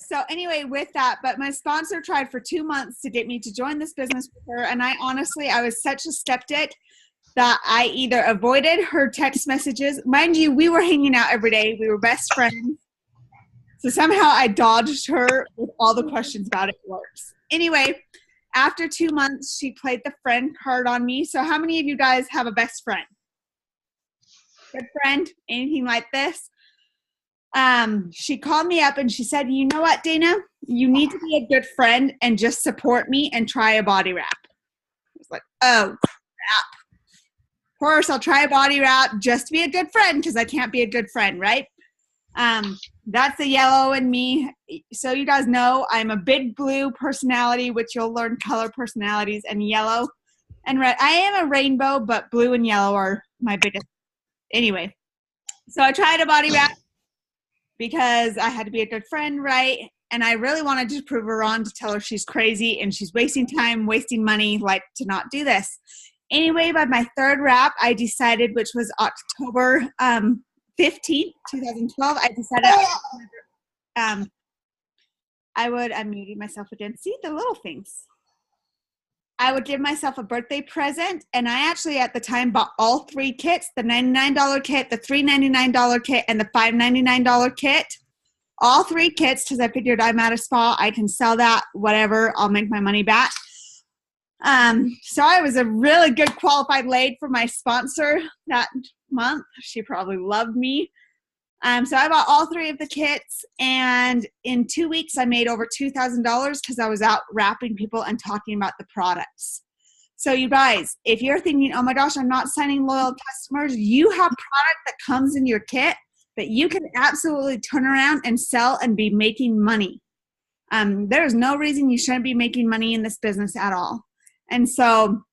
So anyway, with that, but my sponsor tried for 2 months to get me to join this business with her. And I was such a skeptic that I either avoided her text messages. Mind you, we were hanging out every day. We were best friends. So somehow I dodged her with all the questions about it works. Anyway, after 2 months, she played the friend card on me. So how many of you guys have a best friend? Good friend? Anything like this? She called me up and she said, you know what, Dana? You need to be a good friend and just support me and try a body wrap. I was like, oh, crap. Of course, I'll try a body wrap just to be a good friend because I can't be a good friend, right? That's the yellow in me. So you guys know I'm a big blue personality, which you'll learn color personalities, and yellow and red. I am a rainbow, but blue and yellow are my biggest. Anyway, so I tried a body wrap because I had to be a good friend, right? And I really wanted to prove her wrong, to tell her she's crazy and she's wasting time, wasting money, like to not do this. Anyway, by my third wrap, I decided, which was October 15th, 2012, I decided I'm muting myself again. See the little things. I would give myself a birthday present, and I actually at the time bought all 3 kits, the $99 kit, the $399 kit, and the $599 kit. All 3 kits because I figured I'm at a spa. I can sell that, whatever. I'll make my money back. So I was a really good qualified lead for my sponsor that month. She probably loved me. So I bought all 3 of the kits, and in 2 weeks I made over $2,000 because I was out wrapping people and talking about the products. So you guys, if you're thinking, oh my gosh, I'm not signing loyal customers, you have product that comes in your kit that you can absolutely turn around and sell and be making money. There's no reason you shouldn't be making money in this business at all. And so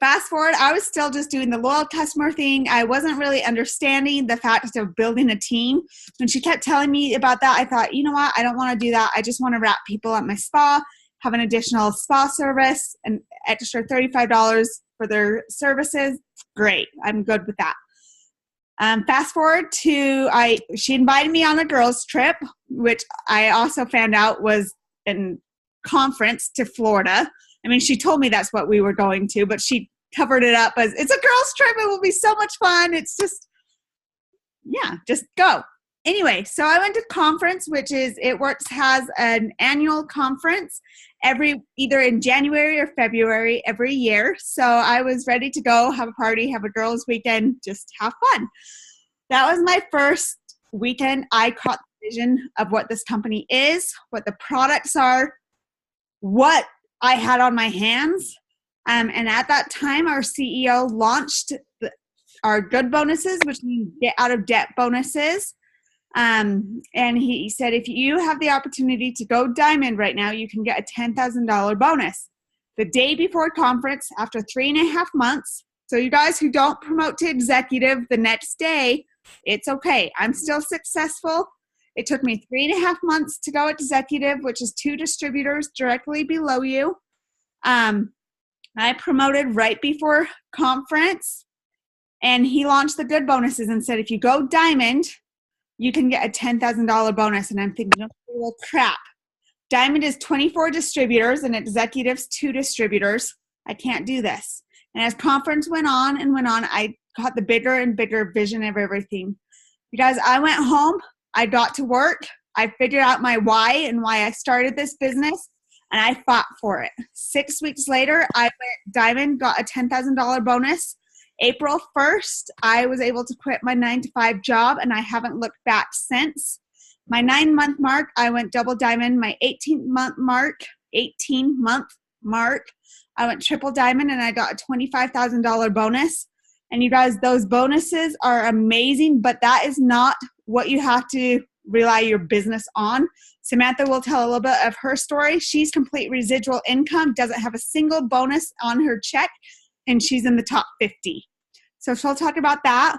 fast forward, I was still just doing the loyal customer thing. I wasn't really understanding the fact of building a team. When she kept telling me about that, I thought, you know what? I don't want to do that. I just want to wrap people at my spa, have an additional spa service, an extra $35 for their services. Great. I'm good with that. Fast forward to, she invited me on a girls trip, which I also found out was a conference to Florida. I mean, she told me that's what we were going to, but she covered it up as it's a girls trip. It will be so much fun. It's just, yeah, just go. Anyway, so I went to conference, which is, has an annual conference either in January or February every year. So I was ready to go, have a party, have a girls weekend, just have fun. That was my first weekend. I caught the vision of what this company is, what the products are, what I had on my hands. And at that time, our CEO launched our good bonuses, which means get out of debt bonuses. And he said, if you have the opportunity to go diamond right now, you can get a $10,000 bonus. The day before conference, after 3.5 months, so you guys who don't promote to executive the next day, it's okay. I'm still successful. It took me 3.5 months to go executive, which is 2 distributors directly below you. I promoted right before conference, and he launched the good bonuses and said, if you go diamond, you can get a $10,000 bonus. And I'm thinking, oh, well, crap. Diamond is 24 distributors and executives 2 distributors. I can't do this. And as conference went on, I got the bigger and bigger vision of everything. You guys, I went home. I got to work. I figured out my why and why I started this business, and I fought for it. 6 weeks later, I went diamond, got a $10,000 bonus. April 1st, I was able to quit my 9-to-5 job, and I haven't looked back since. My 9-month mark, I went double diamond. My 18-month mark, I went triple diamond, and I got a $25,000 bonus. And you guys, those bonuses are amazing, but that is not what you have to rely your business on. Samantha will tell a little bit of her story. She's complete residual income, doesn't have a single bonus on her check, and she's in the top 50. So she'll talk about that.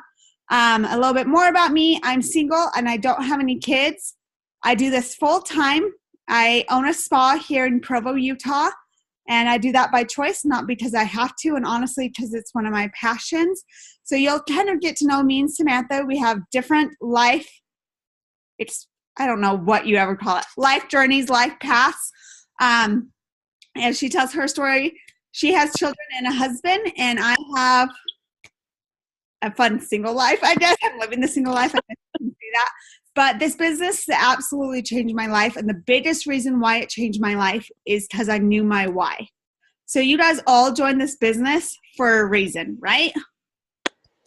A little bit more about me. I'm single and I don't have any kids. I do this full time. I own a spa here in Provo, Utah, and I do that by choice, not because I have to, and honestly because it's one of my passions. So you'll kind of get to know me and Samantha. We have different life I don't know what you ever call it, life journeys, life paths. As she tells her story, she has children and a husband, and I have a fun single life. I guess I'm living the single life. I can say that. But this business absolutely changed my life. And the biggest reason why it changed my life is because I knew my why. So you guys all joined this business for a reason, right?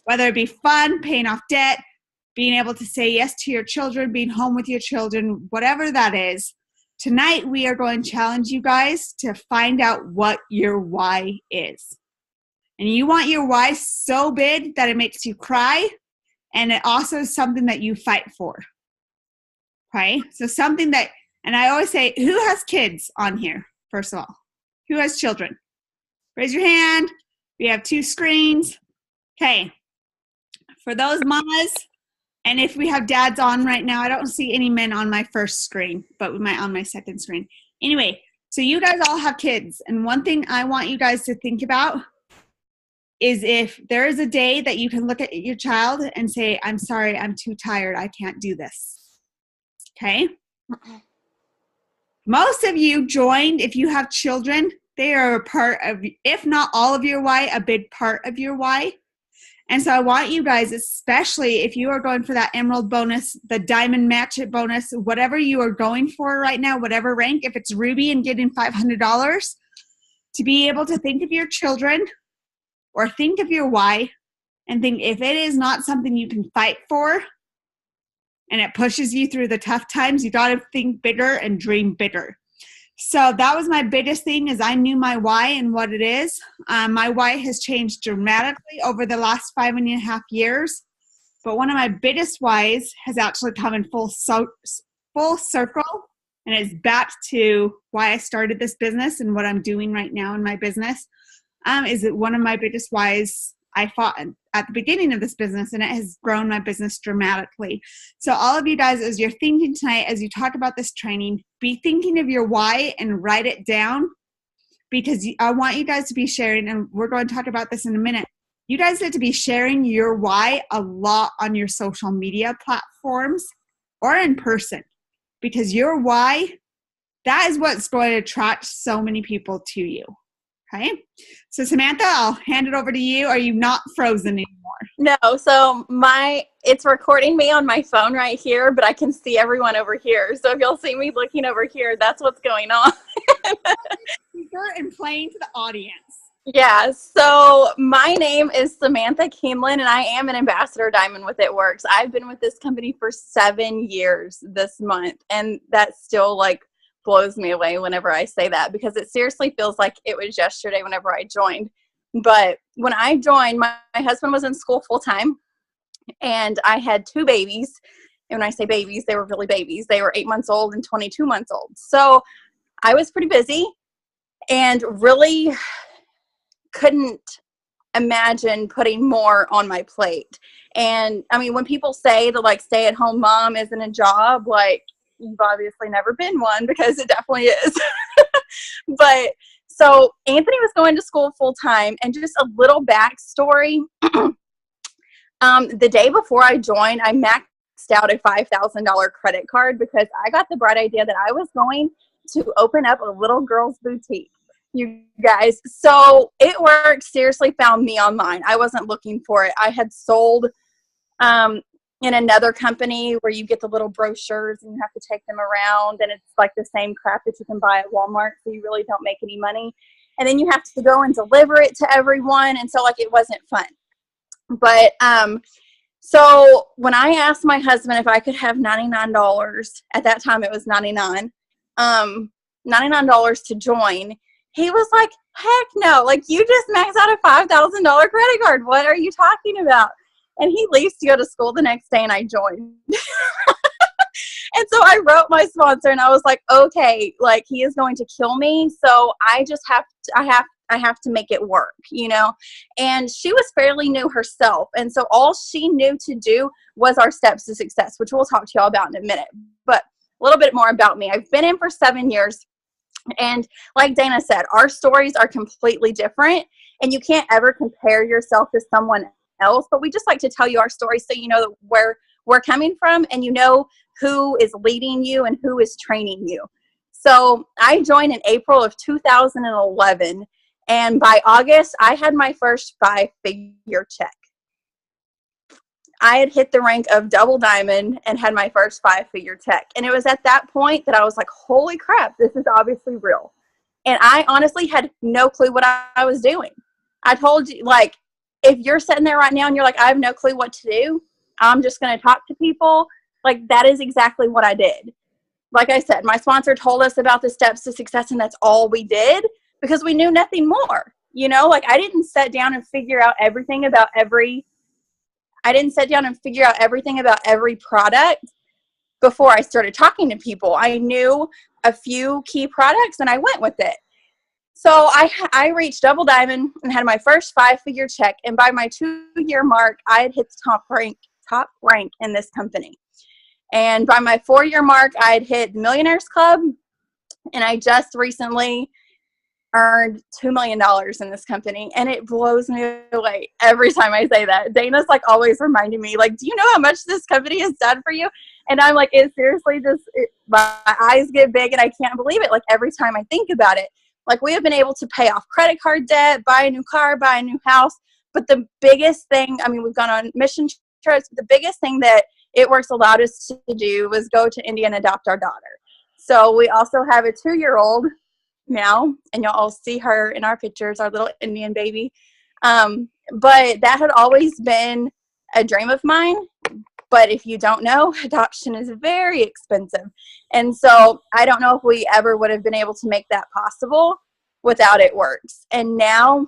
Whether it be fun, paying off debt, being able to say yes to your children, being home with your children, whatever that is. Tonight, we are going to challenge you guys to find out what your why is. And you want your why so big that it makes you cry, and it also is something that you fight for. Okay? So something that, and I always say, who has kids on here, first of all? Who has children? Raise your hand. We have 2 screens. Okay. For those mamas, and if we have dads on right now, I don't see any men on my first screen, but we might on my second screen. Anyway, so you guys all have kids. And one thing I want you guys to think about is if there is a day that you can look at your child and say, I'm sorry, I'm too tired, I can't do this. Okay? Most of you joined, if you have children, they are a part of, if not all of your why, a big part of your why. And so I want you guys, especially if you are going for that emerald bonus, the diamond match it bonus, whatever you are going for right now, whatever rank, if it's ruby and getting $500, to be able to think of your children or think of your why and think if it is not something you can fight for and it pushes you through the tough times, you got to think bigger and dream bigger. So that was my biggest thing, is I knew my why and what it is. My why has changed dramatically over the last 5.5 years. But one of my biggest whys has actually come in full circle, and it's back to why I started this business and what I'm doing right now in my business. Is that one of my biggest whys I fought at the beginning of this business, and it has grown my business dramatically. So all of you guys, as you're thinking tonight, as you talk about this training, be thinking of your why and write it down, because I want you guys to be sharing, and we're going to talk about this in a minute. You guys need to be sharing your why a lot on your social media platforms or in person, because your why, that is what's going to attract so many people to you. Okay, so Samantha, I'll hand it over to you. Are you not frozen anymore? No, so it's recording me on my phone right here, but I can see everyone over here. So if you'll see me looking over here, that's what's going on. Speaker and playing to the audience. Yeah, so my name is Samantha Kienlen, and I am an ambassador Diamond with It Works. I've been with this company for 7 years this month, and that still blows me away whenever I say that, because it seriously feels like it was yesterday whenever I joined. But when I joined, my husband was in school full time, and I had 2 babies. And when I say babies, they were really babies. They were 8 months old and 22 months old. So I was pretty busy and really couldn't imagine putting more on my plate. And I mean, when people say the stay-at-home mom isn't a job, you've obviously never been one, because it definitely is. But so Anthony was going to school full time, and just a little backstory. The day before I joined, I maxed out a $5,000 credit card, because I got the bright idea that I was going to open up a little girl's boutique, you guys. So It Works seriously found me online. I wasn't looking for it. I had sold in another company where you get the little brochures and you have to take them around, and it's the same crap that you can buy at Walmart, so you really don't make any money. And then you have to go and deliver it to everyone, and so it wasn't fun. But so when I asked my husband if I could have $99, at that time it was $99 to join, he was like, heck no, you just maxed out a $5,000 credit card. What are you talking about? And he leaves to go to school the next day, and I joined. And so I wrote my sponsor, and I was like, okay, he is going to kill me. So I just have to make it work, And she was fairly new herself. And so all she knew to do was our steps to success, which we'll talk to y'all about in a minute. But a little bit more about me. I've been in for 7 years. And like Dana said, our stories are completely different, and you can't ever compare yourself to someone else. But we just like to tell you our stories so you know where we're coming from, and you know who is leading you and who is training you. So I joined in April of 2011, and by August, I had my first 5-figure check. I had hit the rank of double diamond and had my first 5-figure check. And it was at that point that I was like, holy crap, this is obviously real. And I honestly had no clue what I was doing. I told you, like, if you're sitting there right now and you're like, I have no clue what to do, I'm just going to talk to people. Like, that is exactly what I did. Like I said, my sponsor told us about the steps to success, and that's all we did because we knew nothing more. You know, like, I didn't sit down and figure out everything about every product before I started talking to people. I knew a few key products and I went with it. So I reached double diamond and had my first 5-figure check. And by my 2-year mark, I had hit the top rank in this company. And by my 4-year mark, I had hit the Millionaires Club. And I just recently earned $2 million in this company, and it blows me away every time I say that. Dana's like always reminding me, like, do you know how much this company has done for you? And I'm like, it seriously just, my eyes get big and I can't believe it. Like, every time I think about it, like, we have been able to pay off credit card debt, buy a new car, buy a new house. But the biggest thing, I mean, we've gone on mission trips. The biggest thing that It Works allowed us to do was go to India and adopt our daughter. So we also have a 2-year-old now, and you'll all see her in our pictures, our little Indian baby. But that had always been a dream of mine. But if you don't know, adoption is very expensive. And so I don't know if we ever would have been able to make that possible without It Works. And now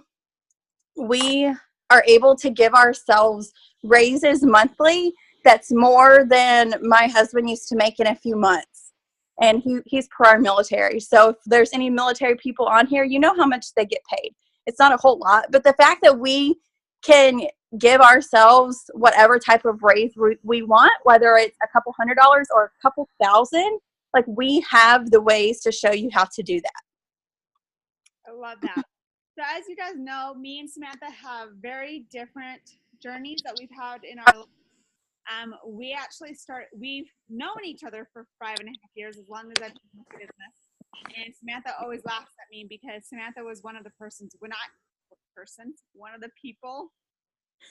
we are able to give ourselves raises monthly that's more than my husband used to make in a few months. And he's prior military. So if there's any military people on here, you know how much they get paid. It's not a whole lot. But the fact that we can give ourselves whatever type of raise we want, whether it's a couple $100 or a couple thousand, like, we have the ways to show you how to do that. I love that. So as you guys know, me and Samantha have very different journeys that we've had in our life. We've known each other for 5.5 years, as long as I've been in business. And Samantha always laughs at me because Samantha was one of the people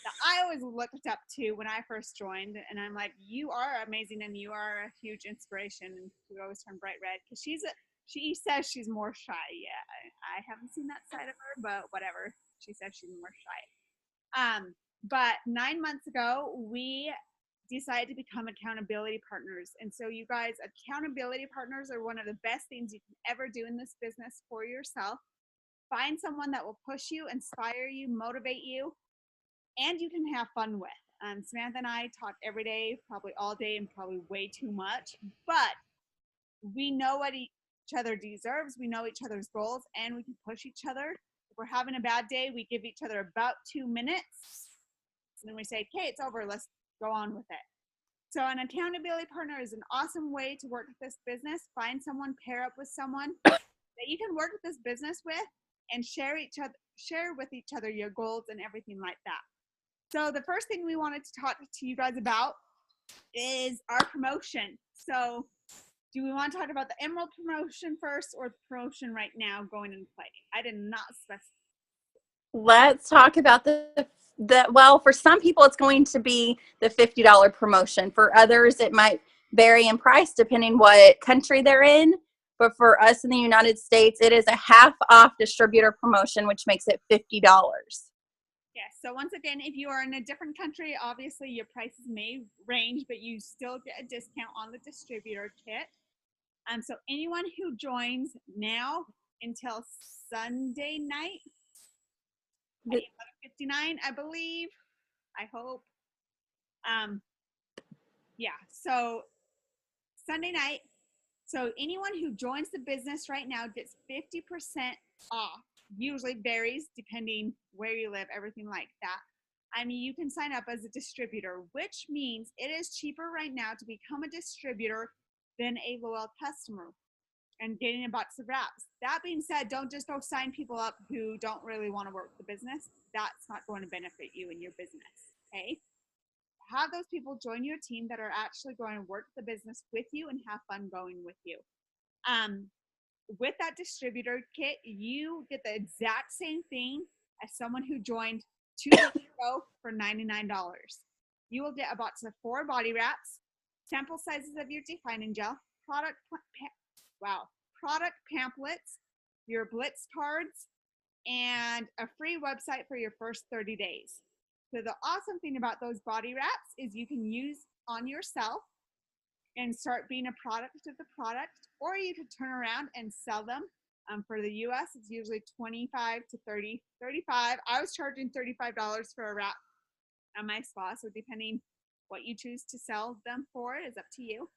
that I always looked up to when I first joined. And I'm like, you are amazing and you are a huge inspiration. And we always turn bright red because she says she's more shy. Yeah, I haven't seen that side of her, but whatever. She says she's more shy. But 9 months ago, we decided to become accountability partners. And so you guys, accountability partners are one of the best things you can ever do in this business for yourself. Find someone that will push you, inspire you, motivate you, and you can have fun with. Samantha and I talk every day, probably all day, and probably way too much, but we know what each other deserves. We know each other's goals, and we can push each other. If we're having a bad day, we give each other about 2 minutes, and then we say, okay, it's over. Let's go on with it. So an accountability partner is an awesome way to work with this business. Find someone, pair up with someone that you can work with this business with, and share with each other your goals and everything like that. So the first thing we wanted to talk to you guys about is our promotion. So do we want to talk about the Emerald promotion first, or the promotion right now going in play? I did not specify. Let's talk about well, for some people, it's going to be the $50 promotion. For others, it might vary in price depending what country they're in. But for us in the United States, it is a half off distributor promotion, which makes it $50. Yes. So once again, if you are in a different country, obviously your prices may range, but you still get a discount on the distributor kit. So anyone who joins now until Sunday night at 11:59, I believe, I hope. Yeah. So Sunday night. So anyone who joins the business right now gets 50% off. Usually varies depending where you live, everything like that. I mean, you can sign up as a distributor, which means it is cheaper right now to become a distributor than a loyal customer and getting a box of wraps. That being said, don't just go sign people up who don't really want to work the business. That's not going to benefit you in your business, okay? have those people join your team that are actually going to work the business with you and have fun going with you. With that distributor kit, you get the exact same thing as someone who joined 2 weeks ago for $99. You will get a box of 4 body wraps, sample sizes of your defining gel, product pamphlets, your Blitz cards, and a free website for your first 30 days. So the awesome thing about those body wraps is you can use on yourself and start being a product of the product, or you could turn around and sell them. For the US, it's usually 25 to 30, 35. I was charging $35 for a wrap on my spa, so depending what you choose to sell them for is up to you.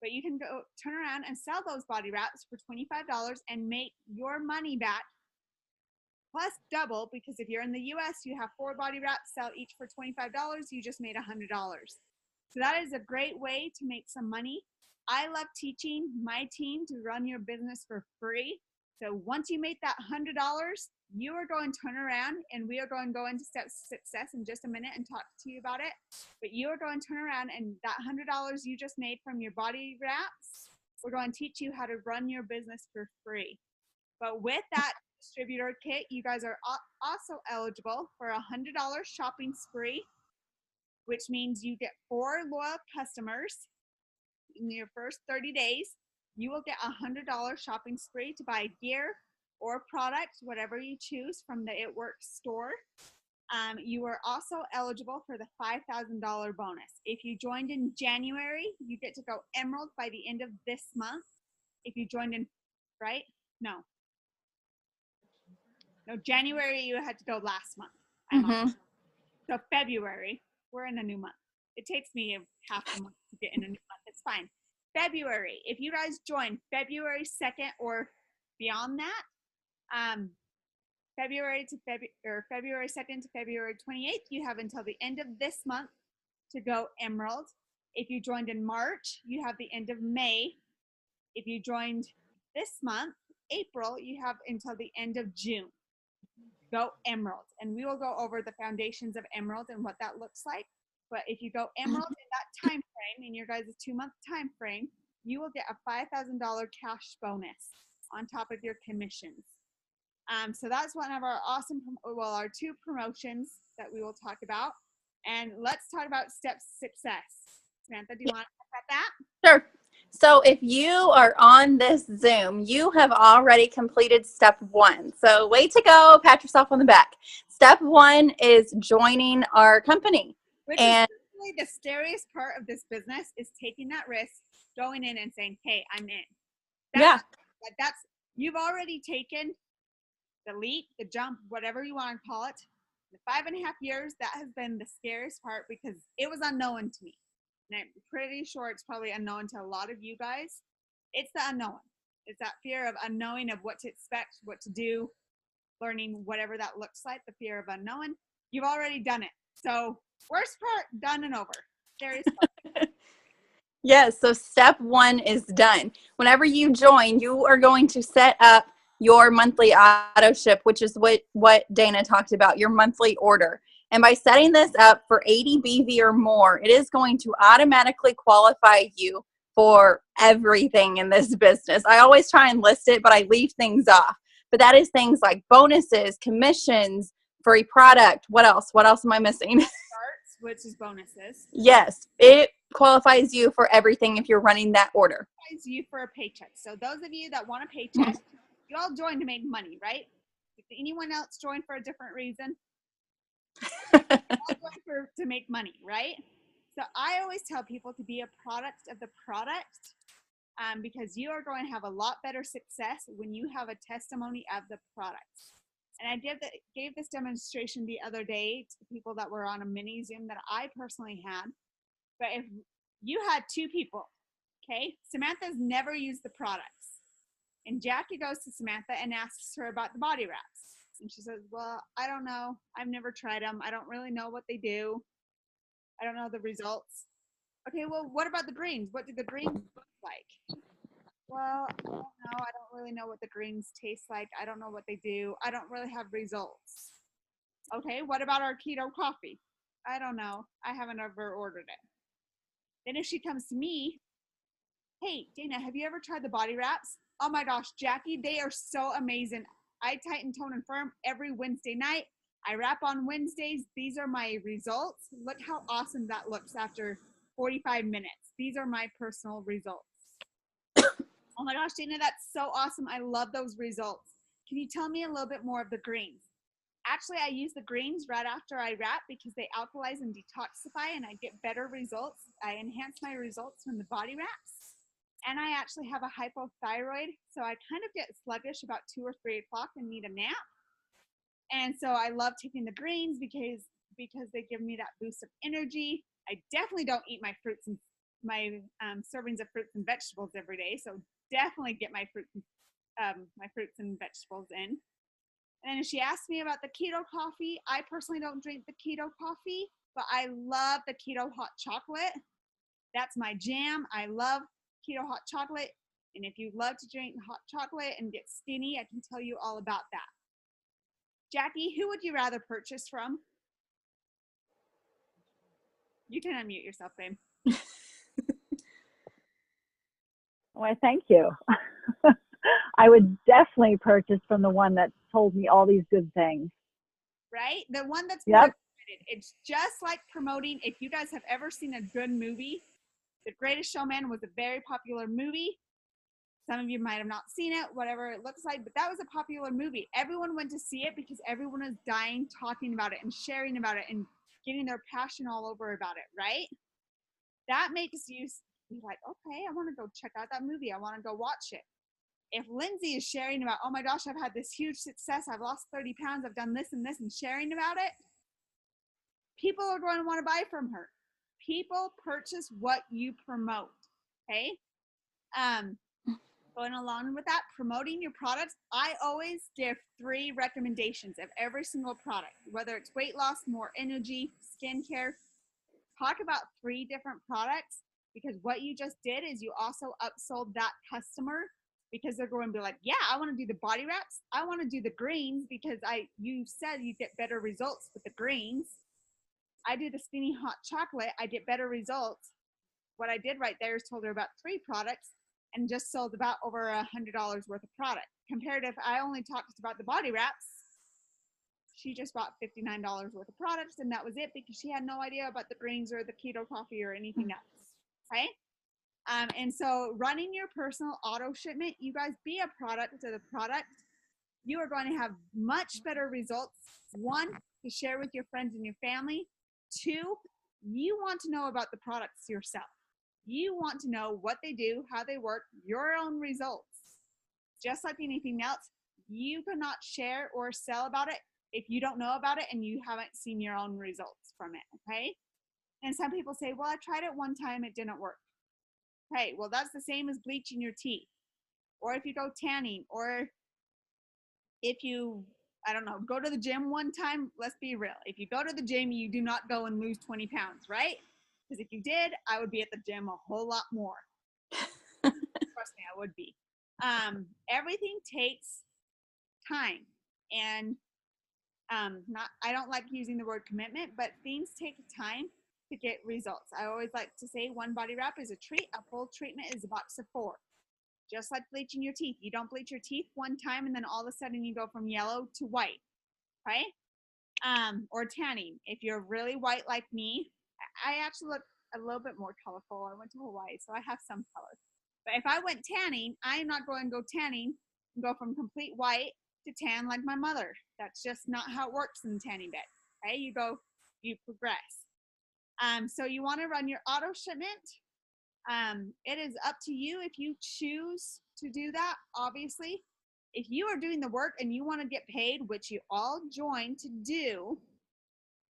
But you can go turn around and sell those body wraps for $25 and make your money back plus double, because if you're in the US, you have 4 body wraps, sell each for $25, you just made $100. So that is a great way to make some money. I love teaching my team to run your business for free. So once you make that $100, you are going to turn around, and we are going to go into steps to success in just a minute and talk to you about it. But you are going to turn around, and that $100 you just made from your body wraps, we're going to teach you how to run your business for free. But with that distributor kit, you guys are also eligible for a $100 shopping spree, which means you get 4 loyal customers in your first 30 days. You will get a $100 shopping spree to buy gear or product, whatever you choose from the It Works store. You are also eligible for the $5,000 bonus. If you joined in January, you get to go Emerald by the end of this month. If you joined in, right? No, January, you had to go last month. So February, we're in a new month. It takes me half a month to get in a new month. It's fine. February, if you guys join February 2nd or beyond that, February 2nd to February 28th, you have until the end of this month to go Emerald. If you joined in March, you have the end of May. If you joined this month, April, you have until the end of June. Go Emerald. And we will go over the foundations of Emerald and what that looks like. But if you go Emerald in that time frame, in your guys' 2-month time frame, you will get a $5,000 cash bonus on top of your commissions. So that's one of our our 2 promotions that we will talk about. And let's talk about steps to success. Samantha, do you want to talk about that? Sure. So if you are on this Zoom, you have already completed step 1. So way to go. Pat yourself on the back. Step 1 is joining our company. Which is really the scariest part of this business, is taking that risk, going in and saying, hey, I'm in. You've already taken the leap, the jump, whatever you want to call it. The 5.5 years, that has been the scariest part, because it was unknown to me. And I'm pretty sure it's probably unknown to a lot of you guys. It's the unknown. It's that fear of unknowing, of what to expect, what to do, learning whatever that looks like, the fear of unknown. You've already done it. So worst part, done and over. Scariest part. Yes, so step 1 is done. Whenever you join, you are going to set up your monthly auto ship, which is what Dana talked about, your monthly order. And by setting this up for 80 BV or more, it is going to automatically qualify you for everything in this business. I always try and list it, but I leave things off. But that is things like bonuses, commissions, free product. What else? What else am I missing? Starts, which is bonuses. Yes, it qualifies you for everything if you're running that order. It qualifies you for a paycheck. So those of you that want a paycheck, you all join to make money, right? If anyone else join for a different reason, to make money, right? So I always tell people to be a product of the product, because you are going to have a lot better success when you have a testimony of the product. And I gave this demonstration the other day to people that were on a mini Zoom that I personally had. But if you had 2 people, okay, Samantha's never used the products, and Jackie goes to Samantha and asks her about the body wraps. And she says, well, I don't know. I've never tried them. I don't really know what they do. I don't know the results. Okay, well, what about the greens? What do the greens look like? Well, I don't know. I don't really know what the greens taste like. I don't know what they do. I don't really have results. Okay, what about our keto coffee? I don't know. I haven't ever ordered it. Then if she comes to me, hey, Dana, have you ever tried the body wraps? Oh my gosh, Jackie, they are so amazing. I tighten, tone, and firm every Wednesday night. I wrap on Wednesdays. These are my results. Look how awesome that looks after 45 minutes. These are my personal results. Oh my gosh, Dana, that's so awesome. I love those results. Can you tell me a little bit more of the greens? Actually, I use the greens right after I wrap because they alkalize and detoxify, and I get better results. I enhance my results from the body wraps. And I actually have a hypothyroid, so I kind of get sluggish about 2 or 3 o'clock and need a nap. And so I love taking the greens because they give me that boost of energy. I definitely don't eat my fruits and my servings of fruits and vegetables every day, so definitely get my fruits and vegetables in. And then she asked me about the keto coffee. I personally don't drink the keto coffee, but I love the keto hot chocolate. That's my jam. I love keto hot chocolate. And if you love to drink hot chocolate and get skinny, I can tell you all about that. Jackie, who would you rather purchase from? You can unmute yourself, babe. Well, thank you. I would definitely purchase from the one that told me all these good things. Right? The one that's Yep. It's just like promoting. If you guys have ever seen a good movie, The Greatest Showman was a very popular movie. Some of you might have not seen it, whatever it looks like, but that was a popular movie. Everyone went to see it because everyone was dying talking about it and sharing about it and getting their passion all over about it, right? That makes you be like, okay, I want to go check out that movie. I want to go watch it. If Lindsay is sharing about, oh my gosh, I've had this huge success. I've lost 30 pounds. I've done this and this and sharing about it. People are going to want to buy from her. People purchase what you promote. Okay. Going along with that, promoting your products, I always give 3 recommendations of every single product, whether it's weight loss, more energy, skincare. Talk about 3 different products because what you just did is you also upsold that customer because they're going to be like, yeah, I want to do the body wraps. I want to do the greens because you said you get better results with the greens. I do the skinny hot chocolate. I get better results. What I did right there is told her about 3 products and just sold about over $100 worth of product. Compared to if I only talked about the body wraps, she just bought $59 worth of products and that was it because she had no idea about the greens or the keto coffee or anything else. Okay? And so running your personal auto shipment, you guys be a product to the product. You are going to have much better results. 1, to share with your friends and your family. 2, you want to know about the products yourself. You want to know what they do, how they work, your own results. Just like anything else, you cannot share or sell about it if you don't know about it and you haven't seen your own results from it, okay? And some people say, well, I tried it one time, it didn't work. Okay, well, that's the same as bleaching your teeth. Or if you go tanning, or if you, I don't know, go to the gym one time, let's be real. If you go to the gym, you do not go and lose 20 pounds, right? Because if you did, I would be at the gym a whole lot more. Trust me, I would be. Everything takes time. And I don't like using the word commitment, but things take time to get results. I always like to say 1 body wrap is a treat. A full treatment is a box of 4. Just like bleaching your teeth. You don't bleach your teeth one time and then all of a sudden you go from yellow to white, right? Or tanning. If you're really white like me, I actually look a little bit more colorful. I went to Hawaii, so I have some color. But if I went tanning, I'm not going to go tanning and go from complete white to tan like my mother. That's just not how it works in the tanning bed. Okay, you progress. So you want to run your auto shipment. It is up to you if you choose to do that, obviously. If you are doing the work and you want to get paid, which you all join to do,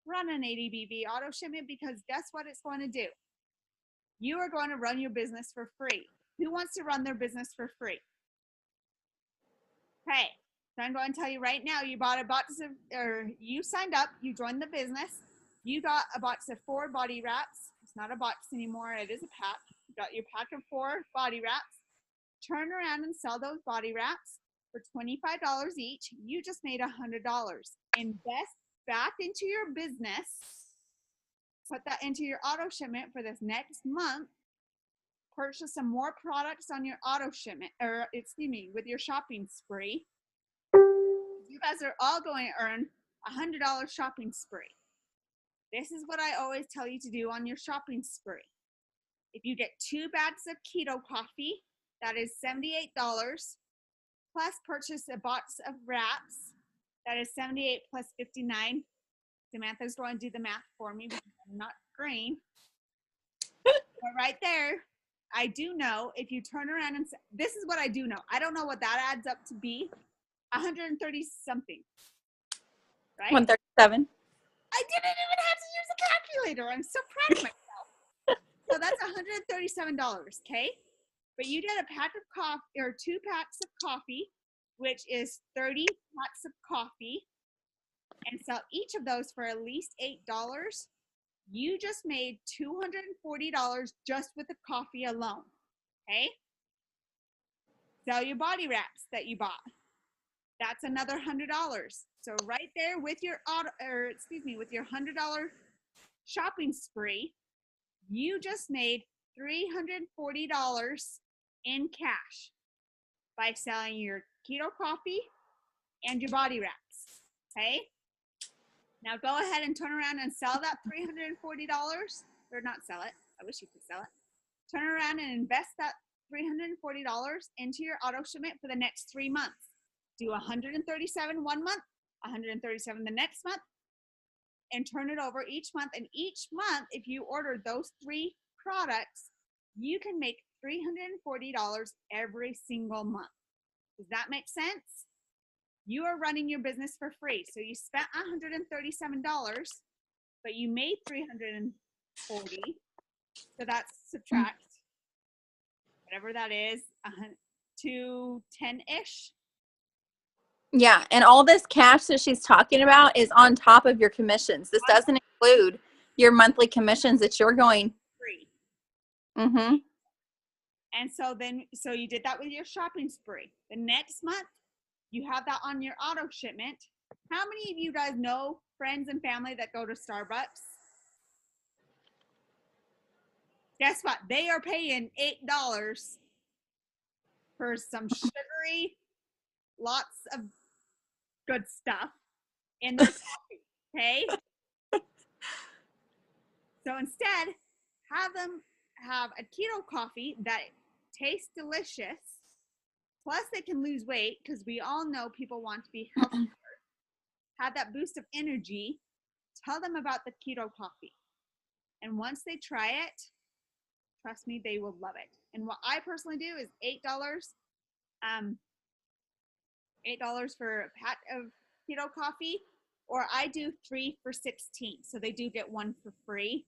run an ADBV auto shipment because guess what it's going to do? You are going to run your business for free. Who wants to run their business for free? Okay, so I'm going to tell you right now, you bought a box of, or you signed up, you joined the business, you got a box of 4 body wraps. It's not a box anymore, it is a pack. You got your pack of 4 body wraps. Turn around and sell those body wraps for $25 each. You just made $100. Invest back into your business Put that into your auto shipment for this next month. Purchase some more products on your auto shipment, or with your shopping spree. You guys are all going to earn $100 shopping spree. This is what I always tell you to do on your shopping spree. If you get 2 bags of keto coffee, that is $78. Plus purchase a box of wraps, that is $78 plus $59. Samantha's going to do the math for me because I'm not green. But right there, I do know if you turn around and this is what I do know. I don't know what that adds up to be. 130 something. Right? 137. I didn't even have to use a calculator. I'm so proud of myself. So that's $137, okay? But you did a pack of coffee or 2 packs of coffee, which is 30 packs of coffee, and sell each of those for at least $8. You just made $240 just with the coffee alone, okay? Sell your body wraps that you bought. That's another $100. So right there with your with your $100 shopping spree, you just made $340 in cash by selling your keto coffee and your body wraps. Okay? Now go ahead and turn around and sell that $340, or not sell it. I wish you could sell it. Turn around and invest that $340 into your auto shipment for the next 3 months. Do 137 one month, 137 the next month, and turn it over each month. And each month, if you order those 3 products, you can make $340 every single month. Does that make sense? You are running your business for free. So you spent $137, but you made $340. So that's subtract whatever that is, to 10-ish. Yeah, and all this cash that she's talking about is on top of your commissions. This doesn't include your monthly commissions that you're going free. Mm-hmm. And so you did that with your shopping spree. The next month, you have that on your auto shipment. How many of you guys know friends and family that go to Starbucks? Guess what? They are paying $8 for some sugary, lots of good stuff in their coffee, okay? So instead, have them have a keto coffee that tastes delicious, plus they can lose weight because we all know people want to be healthier. Have that boost of energy. Tell them about the keto coffee. And once they try it, trust me, they will love it. And what I personally do is $8 for a pack of keto coffee, or I do 3 for $16. So they do get 1 for free,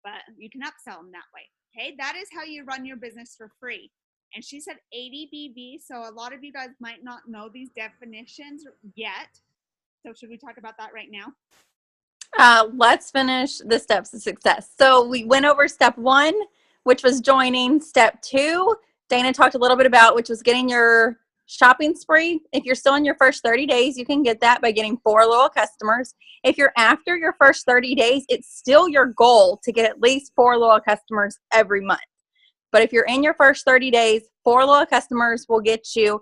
but you can upsell them that way. Okay, that is how you run your business for free. And she said 80 BV, so a lot of you guys might not know these definitions yet. So should we talk about that right now? Let's finish the steps of success. So we went over step 1, which was joining. Step 2, Dana talked a little bit about, which was getting your shopping spree. If you're still in your first 30 days, you can get that by getting 4 loyal customers. If you're after your first 30 days, it's still your goal to get at least 4 loyal customers every month. But if you're in your first 30 days, 4 loyal customers will get you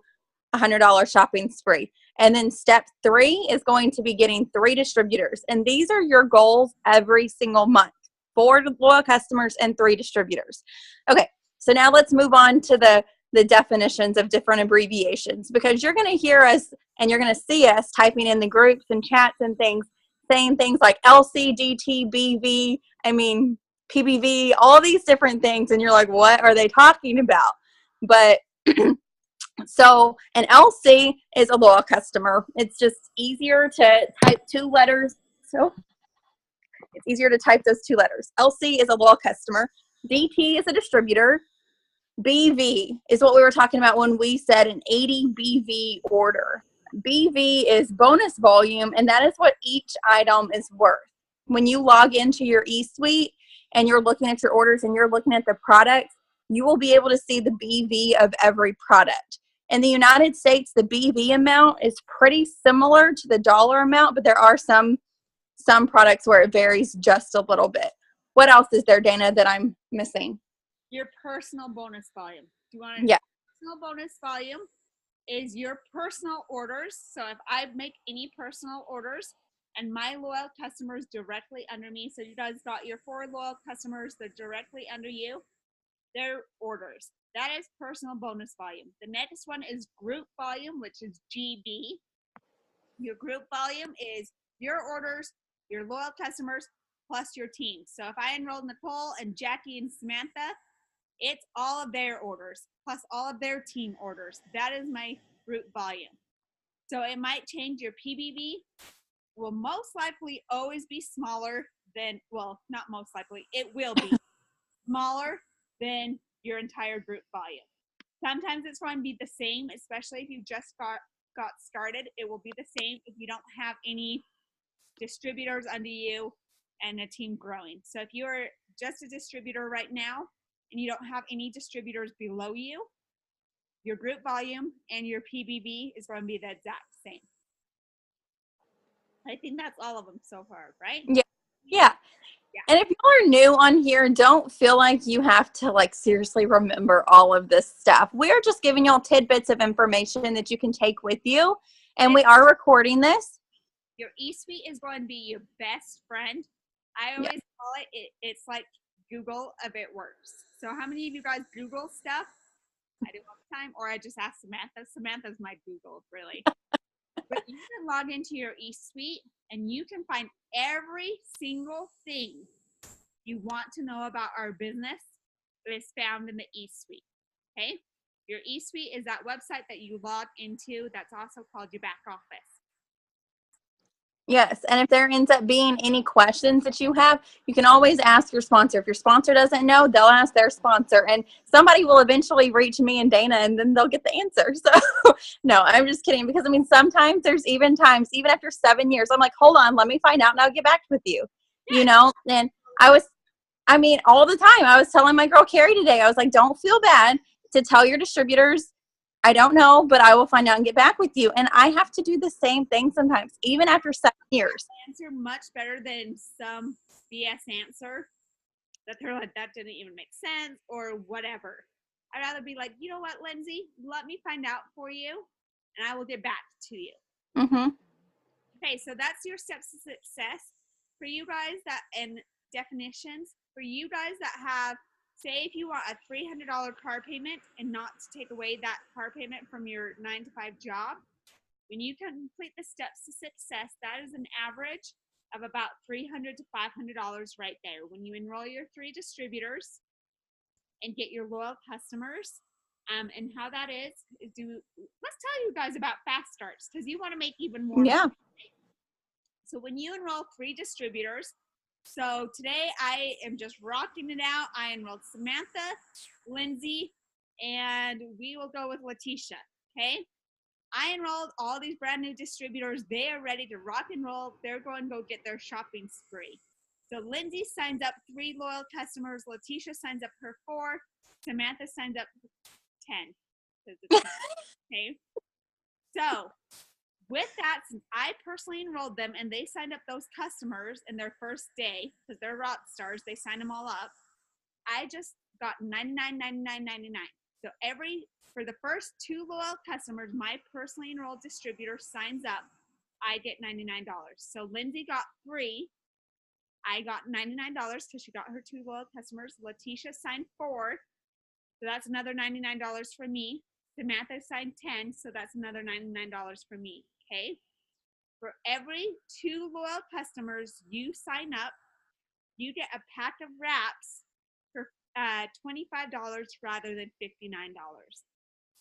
$100 shopping spree. And then step 3 is going to be getting 3 distributors. And these are your goals every single month. 4 loyal customers and 3 distributors. Okay, so now let's move on to the definitions of different abbreviations, because you're going to hear us and you're going to see us typing in the groups and chats and things, saying things like LC, DT, BV, PBV, all these different things. And you're like, what are they talking about? But so an LC is a loyal customer. It's just easier to type 2 letters. So it's easier to type those 2 letters. LC is a loyal customer. DT is a distributor. BV is what we were talking about when we said an 80 BV order. BV is bonus volume, and that is what each item is worth. When you log into your eSuite and you're looking at your orders and you're looking at the products, you will be able to see the BV of every product. In the United States, the BV amount is pretty similar to the dollar amount, but there are some products where it varies just a little bit. What else is there, Dana, that I'm missing? Your personal bonus volume. Do you want to? Yeah. Personal bonus volume is your personal orders. So if I make any personal orders and my loyal customers directly under me, so you guys got your 4 loyal customers, they're directly under you, their orders. That is personal bonus volume. The next one is group volume, which is GB. Your group volume is your orders, your loyal customers, plus your team. So if I enrolled Nicole and Jackie and Samantha, it's all of their orders plus all of their team orders. That is my group volume. So it might change. Your PBV will most likely always be smaller than, well, not most likely, it will be smaller than your entire group volume. Sometimes it's going to be the same, especially if you just got started. It will be the same if you don't have any distributors under you and a team growing. So if you are just a distributor right now and you don't have any distributors below you, your group volume and your PBV is going to be the exact same. I think that's all of them so far, right? Yeah. Yeah. And if you are new on here, don't feel like you have to like seriously remember all of this stuff. We're just giving y'all tidbits of information that you can take with you. And we are recording this. Your e-suite is going to be your best friend. I always call it's like Google if it works. So how many of you guys Google stuff? I do all the time, or I just ask Samantha. Samantha's my Google, really. But you can log into your e-suite and you can find every single thing you want to know about our business that is found in the e-suite. Okay? Your e-suite is that website that you log into that's also called your back office. Yes, and if there ends up being any questions that you have, you can always ask your sponsor. If your sponsor doesn't know, they'll ask their sponsor, and somebody will eventually reach me and Dana, and then they'll get the answer. So, no, I'm just kidding, because, I mean, sometimes there's even times, even after 7 years, I'm like, hold on, let me find out, and I'll get back with you, you know? And all the time, I was telling my girl Carrie today, I was like, don't feel bad to tell your distributors, I don't know, but I will find out and get back with you. And I have to do the same thing sometimes, even after 7 years. Answer much better than some BS answer that they're like, that didn't even make sense or whatever. I'd rather be like, you know what, Lindsay, let me find out for you and I will get back to you. Mm-hmm. Okay, so that's your steps to success. For you guys that, and definitions, for you guys that have, say if you want a $300 car payment and not to take away that car payment from your 9-to-5 job, when you complete the steps to success, that is an average of about $300 to $500 right there. When you enroll your 3 distributors and get your loyal customers, and how that is let's tell you guys about fast starts, because you want to make even more money. So when you enroll 3 distributors, so today I am just rocking it out. I enrolled Samantha, Lindsay, and we will go with Letitia, okay? I enrolled all these brand new distributors. They are ready to rock and roll. They're going to go get their shopping spree. So Lindsay signs up 3 loyal customers. Letitia signs up her 4. Samantha signs up 10. Okay? So with that, since I personally enrolled them and they signed up those customers in their first day, because they're rock stars, they signed them all up, I just got $99.99.99. So for the first 2 loyal customers, my personally enrolled distributor signs up, I get $99. So Lindsay got 3. I got $99 because she got her 2 loyal customers. Letitia signed 4. So that's another $99 for me. Samantha signed 10. So that's another $99 for me. Okay. For every 2 loyal customers you sign up, you get a pack of wraps for $25 rather than $59.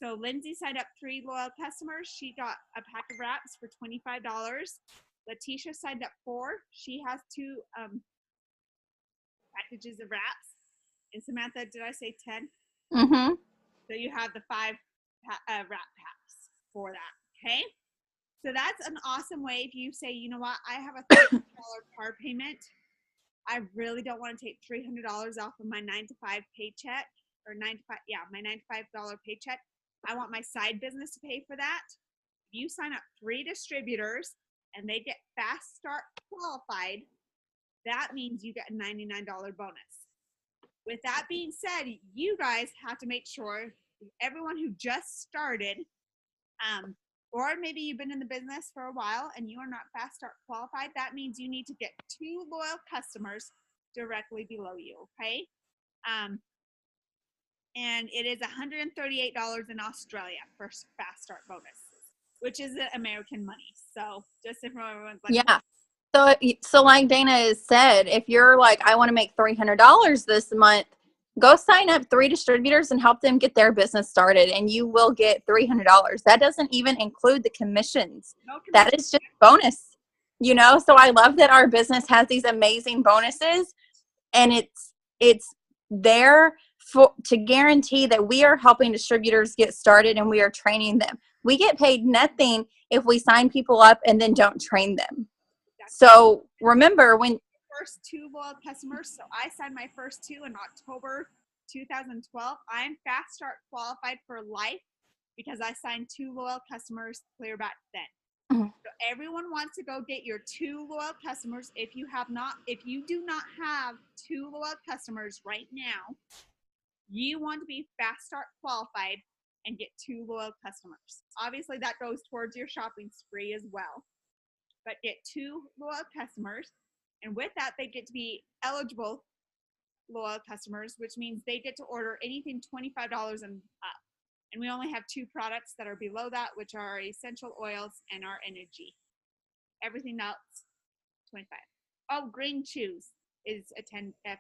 So Lindsay signed up 3 loyal customers. She got a pack of wraps for $25. Letitia signed up 4. She has 2 packages of wraps. And Samantha, did I say 10? Mm-hmm. So you have the 5 wrap packs for that. Okay. So that's an awesome way if you say, you know what, I have a $300 car payment. I really don't want to take $300 off of my 9-to-5 paycheck, or my $9-to-5 paycheck. I want my side business to pay for that. You sign up 3 distributors and they get fast start qualified. that means you get a $99 bonus. With that being said, you guys have to make sure everyone who just started, or maybe you've been in the business for a while and you are not Fast Start qualified, that means you need to get 2 loyal customers directly below you, okay? And it is $138 in Australia for Fast Start bonuses, which is American money. So just if everyone's like, Yeah. So like Dana has said, if you're like, I want to make $300 this month, go sign up 3 distributors and help them get their business started, and you will get $300. That doesn't even include the commissions. no commission. That is just bonus, you know? So I love that our business has these amazing bonuses, and it's there to guarantee that we are helping distributors get started and we are training them. We get paid nothing if we sign people up and then don't train them. So remember, when first 2 loyal customers, so I signed my first 2 in October 2012. I'm Fast Start qualified for life because I signed 2 loyal customers clear back then. Mm-hmm. So everyone wants to go get your 2 loyal customers. If you do not have 2 loyal customers right now, you want to be Fast Start qualified and get 2 loyal customers. Obviously that goes towards your shopping spree as well. But get 2 loyal customers, and with that, they get to be eligible loyal customers, which means they get to order anything $25 and up. And we only have 2 products that are below that, which are our essential oils and our energy. Everything else, 25. Oh, green chews is a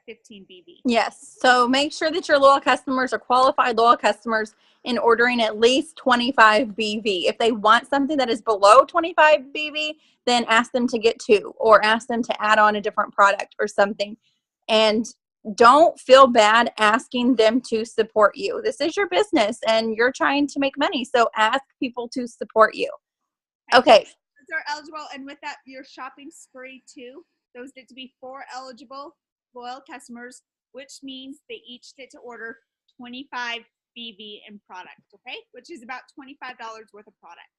15 BV. Yes. So make sure that your loyal customers are qualified loyal customers in ordering at least 25 BV. If they want something that is below 25 BV, then ask them to get 2 or ask them to add on a different product or something. And don't feel bad asking them to support you. This is your business and you're trying to make money. So ask people to support you. Okay. Those are eligible. And with that, your shopping spree too. Those get to be 4 eligible loyal customers, which means they each get to order 25 BV in product, okay? Which is about $25 worth of product.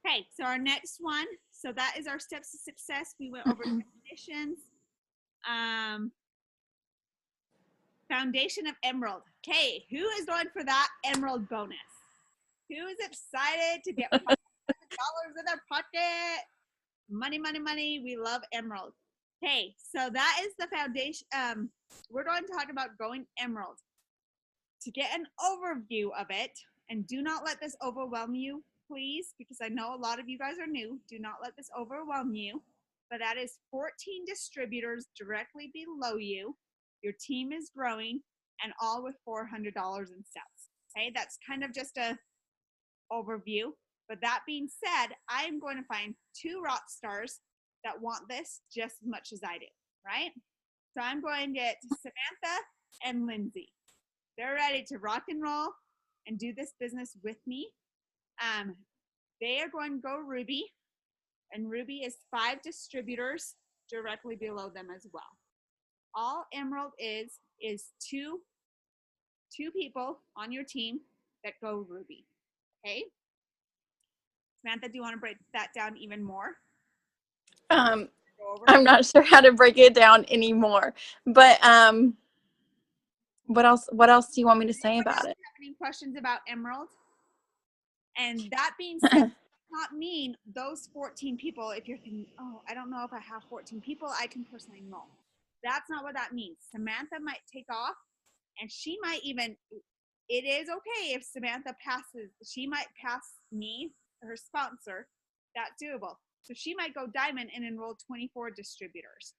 Okay, so our next one, so that is our steps to success. We went over definitions. Foundation of Emerald. Okay, who is going for that Emerald bonus? Who is excited to get $500 in their pocket? Money, money, money. We love Emerald. Okay, so that is the foundation. We're going to talk about going Emerald. To get an overview of it, and do not let this overwhelm you, please, because I know a lot of you guys are new. Do not let this overwhelm you. But that is 14 distributors directly below you. Your team is growing, and all with $400 in sales. Okay, that's kind of just a overview. But that being said, I am going to find 2 rock stars that want this just as much as I do, right? So I'm going to get Samantha and Lindsay. They're ready to rock and roll and do this business with me. They are going to go Ruby, and Ruby is 5 distributors directly below them as well. All Emerald is 2 people on your team that go Ruby, okay? Samantha, do you want to break that down even more? I'm not sure how to break it down anymore, but what else do you want me to say about it? Have any questions about Emerald? And that being said, does not mean those 14 people, if you're thinking, oh, I don't know if I have 14 people, I can personally know. That's not what that means. Samantha might take off, and she might even, it is okay if Samantha passes, she might pass me, her sponsor. That's doable. So she might go diamond and enroll 24 distributors.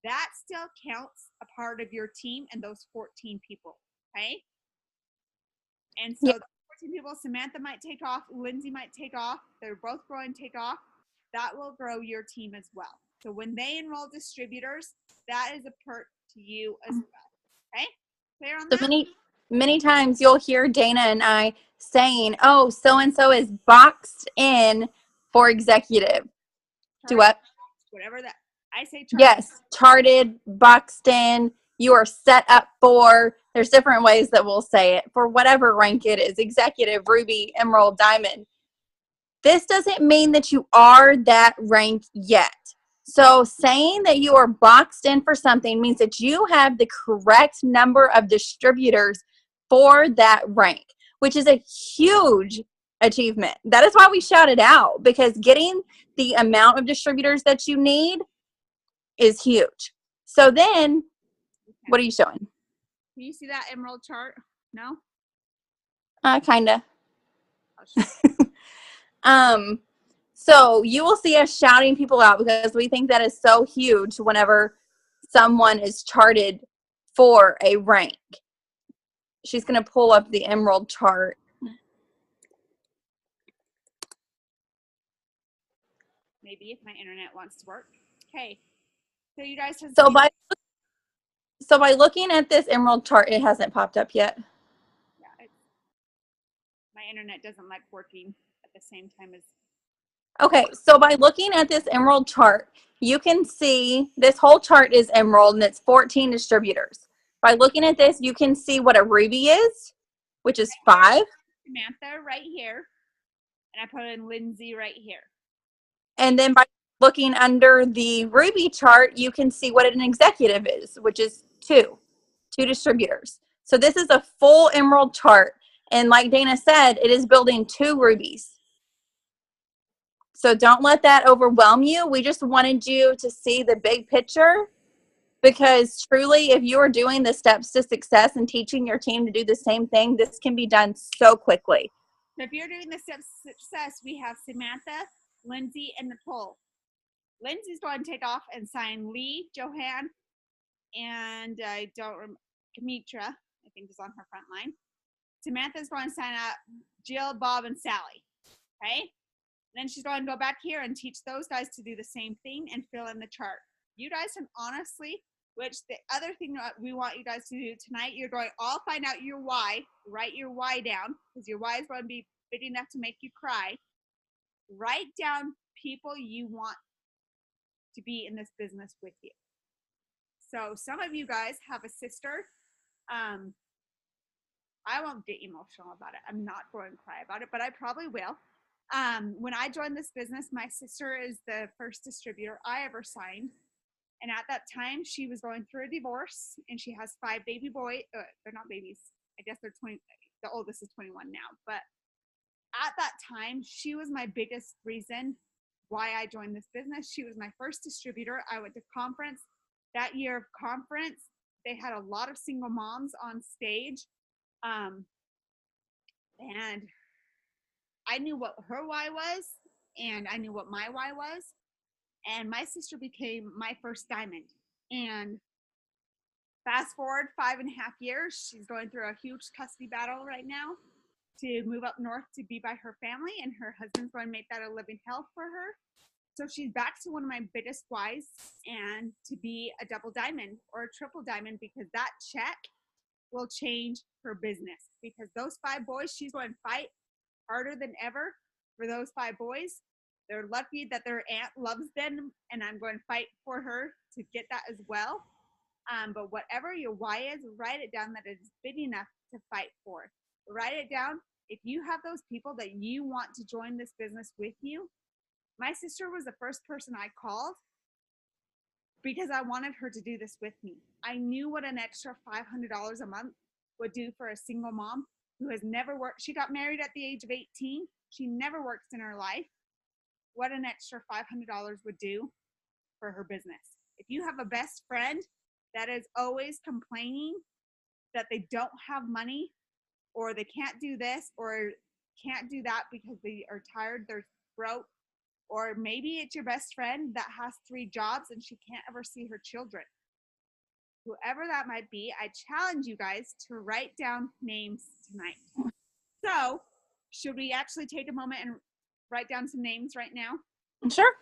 That still counts a part of your team and those 14 people, okay? And so the 14 people, Samantha might take off, Lindsay might take off, they're both growing take off. That will grow your team as well. So when they enroll distributors, that is a perk to you as well, okay? Clear on that? Many times you'll hear Dana and I saying, oh, so-and-so is boxed in for executive. Do what? Whatever that, I say charted. Yes, charted, boxed in, you are set up for, there's different ways that we'll say it, for whatever rank it is, executive, ruby, emerald, diamond. This doesn't mean that you are that rank yet. So saying that you are boxed in for something means that you have the correct number of distributors for that rank, which is a huge achievement. That is why we shout it out, because getting the amount of distributors that you need is huge. So then, what are you showing? Can you see that emerald chart? No? Kinda. I'll show you. So you will see us shouting people out because we think that is so huge whenever someone is charted for a rank. She's going to pull up the emerald chart. Maybe if my internet wants to work. Okay. So you guys have So by looking at this emerald chart, it hasn't popped up yet. Yeah, my internet doesn't like working at the same time as. Okay, so by looking at this emerald chart, you can see this whole chart is emerald and it's 14 distributors. By looking at this, you can see what a ruby is, which is 5. Samantha right here, and I put in Lindsay right here. And then by looking under the ruby chart, you can see what an executive is, which is 2 distributors. So this is a full emerald chart. And like Dana said, it is building 2 rubies. So don't let that overwhelm you. We just wanted you to see the big picture, because truly, if you are doing the steps to success and teaching your team to do the same thing, this can be done so quickly. So if you're doing the steps to success, we have Samantha, Lindsay, and Nicole. Lindsay's going to take off and sign Lee, Johan, and I don't remember, Kamitra, I think is on her front line. Samantha's going to sign up Jill, Bob, and Sally. Okay? Then she's going to go back here and teach those guys to do the same thing and fill in the chart. You guys can honestly, which the other thing that we want you guys to do tonight, you're going to all find out your why. Write your why down, because your why is going to be big enough to make you cry. Write down people you want to be in this business with you. So some of you guys have a sister. I won't get emotional about it. I'm not going to cry about it, but I probably will. When I joined this business, my sister is the first distributor I ever signed. And at that time, she was going through a divorce, and she has 5 baby boys. They're not babies. I guess they're 20. The oldest is 21 now. But at that time, she was my biggest reason why I joined this business. She was my first distributor. I went to conference. That year of conference, they had a lot of single moms on stage. And I knew what her why was, and I knew what my why was. And my sister became my first diamond. And fast forward 5.5 years, she's going through a huge custody battle right now to move up north to be by her family, and her husband's going to make that a living hell for her. So she's back to one of my biggest whys, and to be a double diamond or a triple diamond, because that check will change her business. Because those 5 boys, she's going to fight harder than ever for those 5 boys. They're lucky that their aunt loves them, and I'm going to fight for her to get that as well. But whatever your why is, write it down that it is big enough to fight for. Write it down. If you have those people that you want to join this business with you, my sister was the first person I called because I wanted her to do this with me. I knew what an extra $500 a month would do for a single mom who has never worked. She got married at the age of 18. She never worked in her life. What an extra $500 would do for her business. If you have a best friend that is always complaining that they don't have money, or they can't do this or can't do that because they are tired, they're broke, or maybe it's your best friend that has 3 jobs and she can't ever see her children. Whoever that might be, I challenge you guys to write down names tonight. So, should we actually take a moment and write down some names right now? Sure.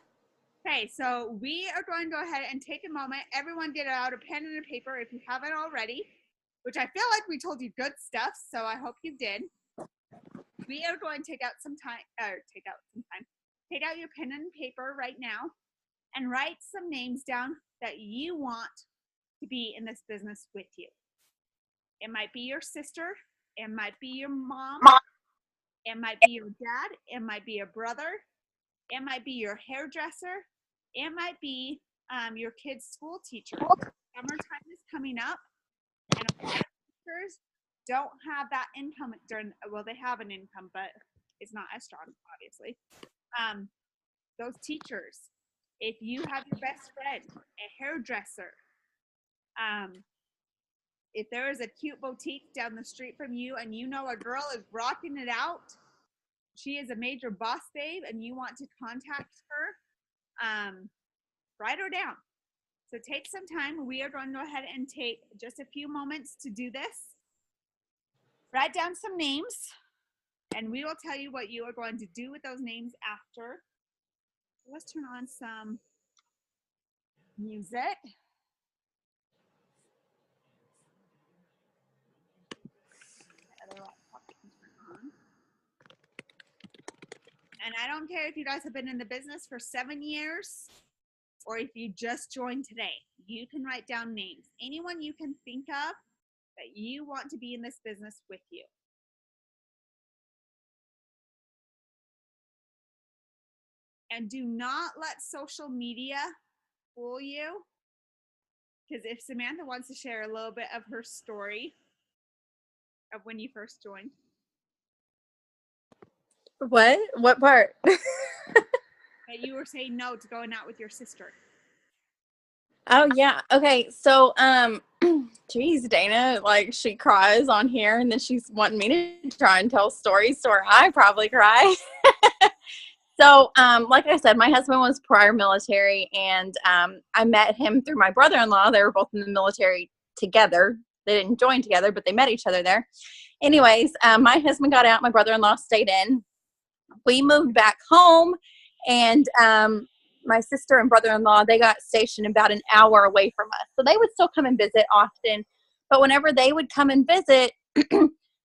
Okay, so we are going to go ahead and take a moment. Everyone get out a pen and a paper if you haven't already, which I feel like we told you good stuff, so I hope you did. We are going to take out your pen and paper right now and write some names down that you want to be in this business with you. It might be your sister, it might be your mom, it might be your dad, it might be a brother, it might be your hairdresser, It might be your kid's school teacher. Summertime is coming up, and a lot of teachers don't have that income during, well, they have an income, but it's not as strong, obviously. Those teachers, if you have your best friend, a hairdresser, if there is a cute boutique down the street from you and you know a girl is rocking it out, she is a major boss babe and you want to contact her, write her down. So take some time. We are going to go ahead and take just a few moments to do this. Write down some names, and we will tell you what you are going to do with those names after. Let's turn on some music. And I don't care if you guys have been in the business for 7 years or if you just joined today. You can write down names. Anyone you can think of that you want to be in this business with you. And do not let social media fool you. Because if Samantha wants to share a little bit of her story of when you first joined. What part? That you were saying no to going out with your sister. Oh yeah. Okay. So geez, Dana, like she cries on here and then she's wanting me to try and tell stories to where I probably cry. So like I said, my husband was prior military, and I met him through my brother-in-law. They were both in the military together. They didn't join together, but they met each other there. Anyways, my husband got out, my brother-in-law stayed in. We moved back home, and my sister and brother-in-law, they got stationed about an hour away from us. So they would still come and visit often. But whenever they would come and visit,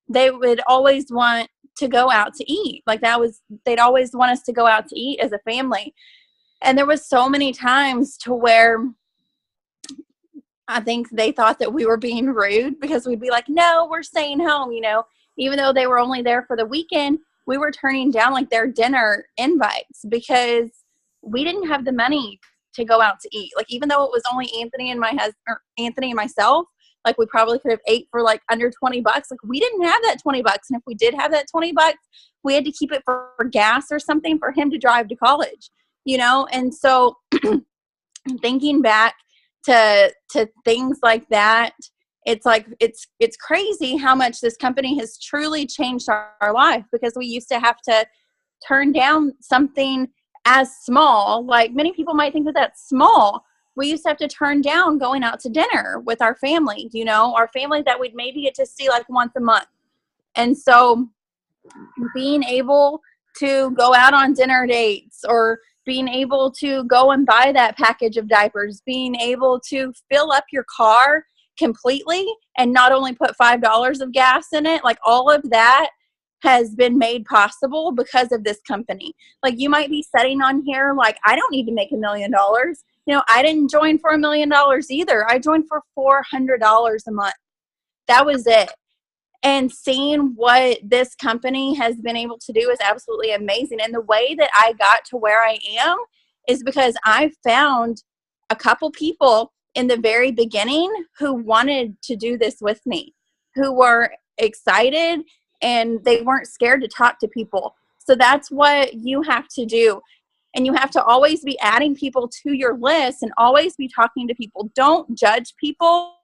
they would always want to go out to eat. Like they'd always want us to go out to eat as a family. And there was so many times to where I think they thought that we were being rude because we'd be like, no, we're staying home, even though they were only there for the weekend. We were turning down like their dinner invites because we didn't have the money to go out to eat. Like, even though it was only Anthony and Anthony and myself, like we probably could have ate for like under $20. Like, we didn't have that $20. And if we did have that $20, we had to keep it for gas or something for him to drive to college, And so thinking back to things like that, it's like, it's crazy how much this company has truly changed our life, because we used to have to turn down something as small. Like, many people might think that that's small. We used to have to turn down going out to dinner with our family, our family that we'd maybe get to see like once a month. And so being able to go out on dinner dates, or being able to go and buy that package of diapers, being able to fill up your car completely and not only put $5 of gas in it, like all of that has been made possible because of this company. Like, you might be sitting on here like, I don't need to make $1 million. I didn't join for $1 million either. I joined for $400 a month. That was it. And seeing what this company has been able to do is absolutely amazing. And the way that I got to where I am is because I found a couple people in the very beginning who wanted to do this with me, who were excited, and they weren't scared to talk to people. So that's what you have to do. And you have to always be adding people to your list and always be talking to people. Don't judge people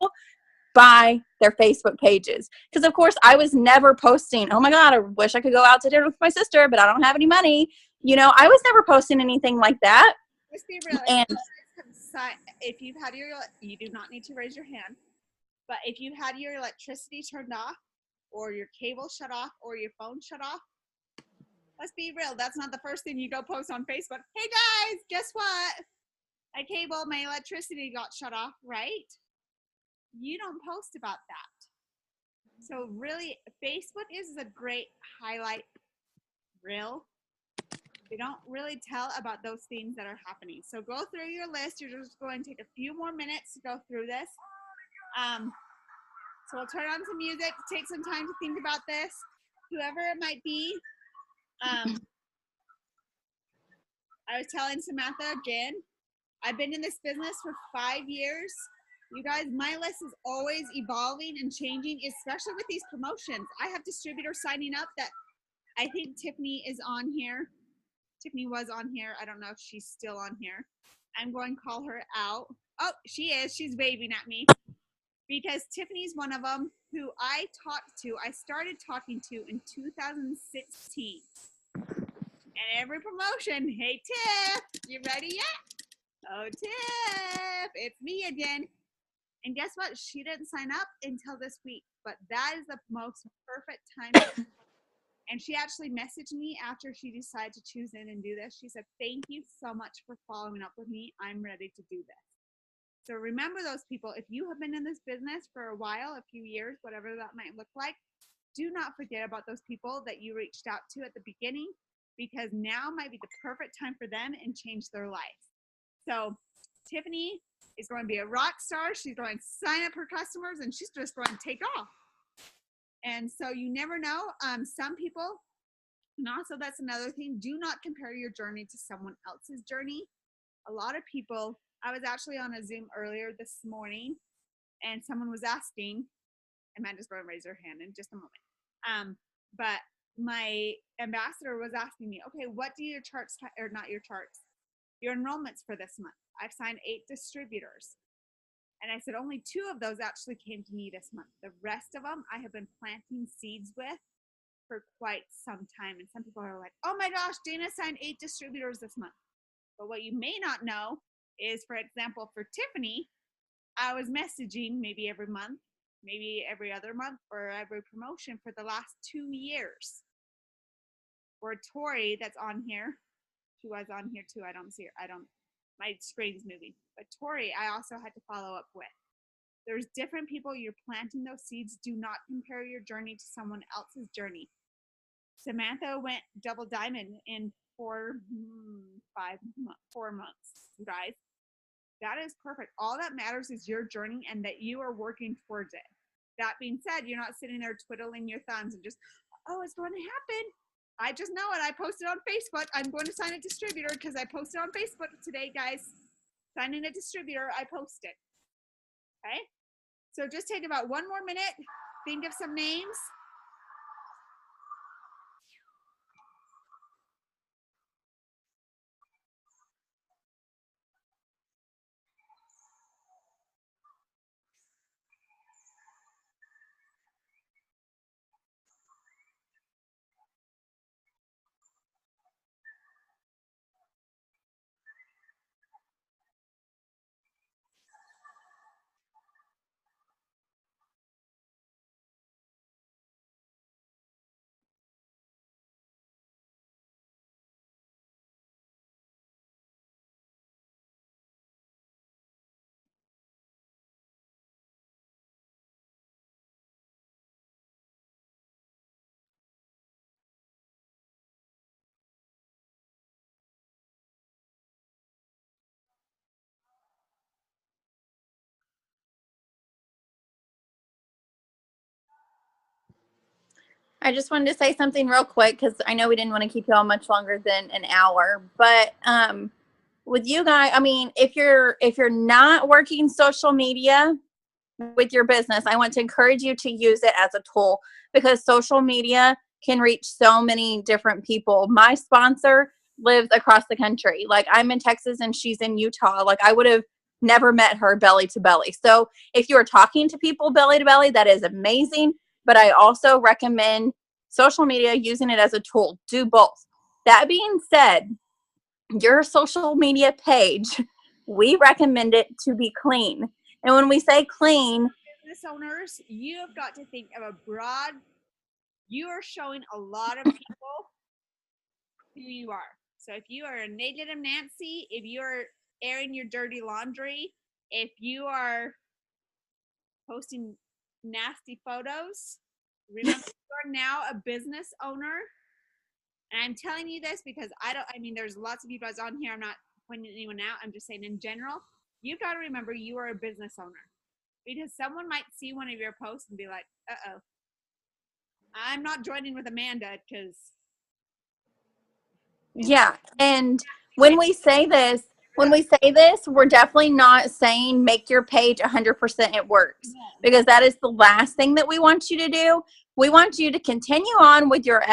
by their Facebook pages. Because, of course, I was never posting, oh my God, I wish I could go out to dinner with my sister, but I don't have any money. I was never posting anything like that. Let's be real. And if you've had you do not need to raise your hand, but if you had your electricity turned off, or your cable shut off, or your phone shut off, let's be real, that's not the first thing you go post on Facebook. Hey guys, guess what? My cable, my electricity got shut off, right? You don't post about that. So really, Facebook is a great highlight reel. They don't really tell about those things that are happening. So go through your list. You're just going to take a few more minutes to go through this. So we'll turn on some music, take some time to think about this, whoever it might be. I was telling Samantha again, I've been in this business for 5 years. You guys, my list is always evolving and changing, especially with these promotions. I have distributors signing up that I think Tiffany is on here. Tiffany was on here. I don't know if she's still on here. I'm going to call her out. Oh, she is. She's waving at me because Tiffany's one of them who I started talking to in 2016. And every promotion, hey, Tiff, you ready yet? Oh, Tiff, it's me again. And guess what? She didn't sign up until this week, but that is the most perfect time. And she actually messaged me after she decided to choose in and do this. She said, thank you so much for following up with me. I'm ready to do this. So remember those people. If you have been in this business for a while, a few years, whatever that might look like, do not forget about those people that you reached out to at the beginning, because now might be the perfect time for them and change their life. So Tiffany is going to be a rock star. She's going to sign up her customers and she's just going to take off. And so you never know. Some people, and also that's another thing, do not compare your journey to someone else's journey. A lot of people, I was actually on a Zoom earlier this morning and someone was asking, Amanda's going to raise her hand in just a moment. But my ambassador was asking me, okay, what do your charts, or not your charts, your enrollments for this month? I've signed 8 distributors. And I said, only 2 of those actually came to me this month. The rest of them I have been planting seeds with for quite some time. And some people are like, oh my gosh, Dana signed 8 distributors this month. But what you may not know is, for example, for Tiffany, I was messaging maybe every month, maybe every other month, or every promotion for the last 2 years. Or Tori, that's on here. She was on here too. I don't see her. My screen's moving. But Tori, I also had to follow up with. There's different people you're planting those seeds. Do not compare your journey to someone else's journey. Samantha went double diamond in 4 months, you guys. That is perfect. All that matters is your journey and that you are working towards it. That being said, you're not sitting there twiddling your thumbs and just, oh, it's going to happen. I just know it. I posted on Facebook. I'm going to sign a distributor because I posted on Facebook today, guys. Signing a distributor, I posted. Okay? So just take about 1 more minute. Think of some names. I just wanted to say something real quick because I know we didn't want to keep you all much longer than an hour. But with you guys, I mean, if you're not working social media with your business, I want to encourage you to use it as a tool, because social media can reach so many different people. My sponsor lives across the country. Like, I'm in Texas and she's in Utah. Like, I would have never met her belly to belly. So if you are talking to people belly to belly, that is amazing. But I also recommend social media, using it as a tool. Do both. That being said, your social media page, we recommend it to be clean. And when we say clean, business owners, you have got to think of a broad, you are showing a lot of people who you are. So if you are a negative Nancy, if you're airing your dirty laundry, if you are posting nasty photos, remember you are now a business owner. And I'm telling you this because there's lots of you guys on here. I'm not pointing anyone out. I'm just saying in general, you've got to remember you are a business owner, because someone might see one of your posts and be like, uh-oh, I'm not joining with Amanda because. Yeah. And when we say this, when we say this, we're definitely not saying make your page 100% it works, because that is the last thing that we want you to do. We want you to continue on with your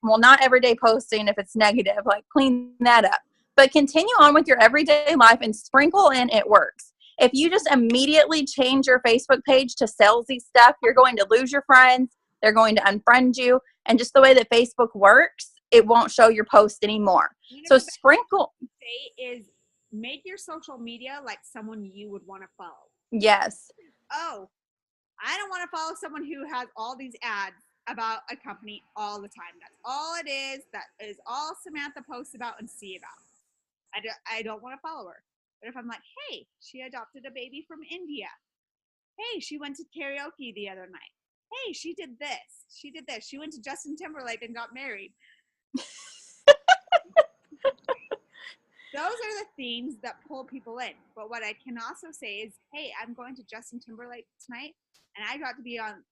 not everyday posting if it's negative, like clean that up, but continue on with your everyday life and sprinkle in it works. If you just immediately change your Facebook page to salesy stuff, you're going to lose your friends. They're going to unfriend you. And just the way that Facebook works, it won't show your post anymore. So sprinkle. Is make your social media like someone you would want to follow. Yes. Oh, I don't want to follow someone who has all these ads about a company all the time. That's all it is. That is all Samantha posts about and see about. I don't want to follow her. But if I'm like, hey, she adopted a baby from India. Hey, she went to karaoke the other night. Hey, she did this. She did this. She went to Justin Timberlake and got married. Those are the themes that pull people in. But what I can also say is, hey, I'm going to Justin Timberlake tonight, and I got to be on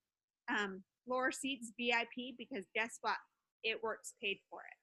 floor seats VIP because guess what? It works paid for it.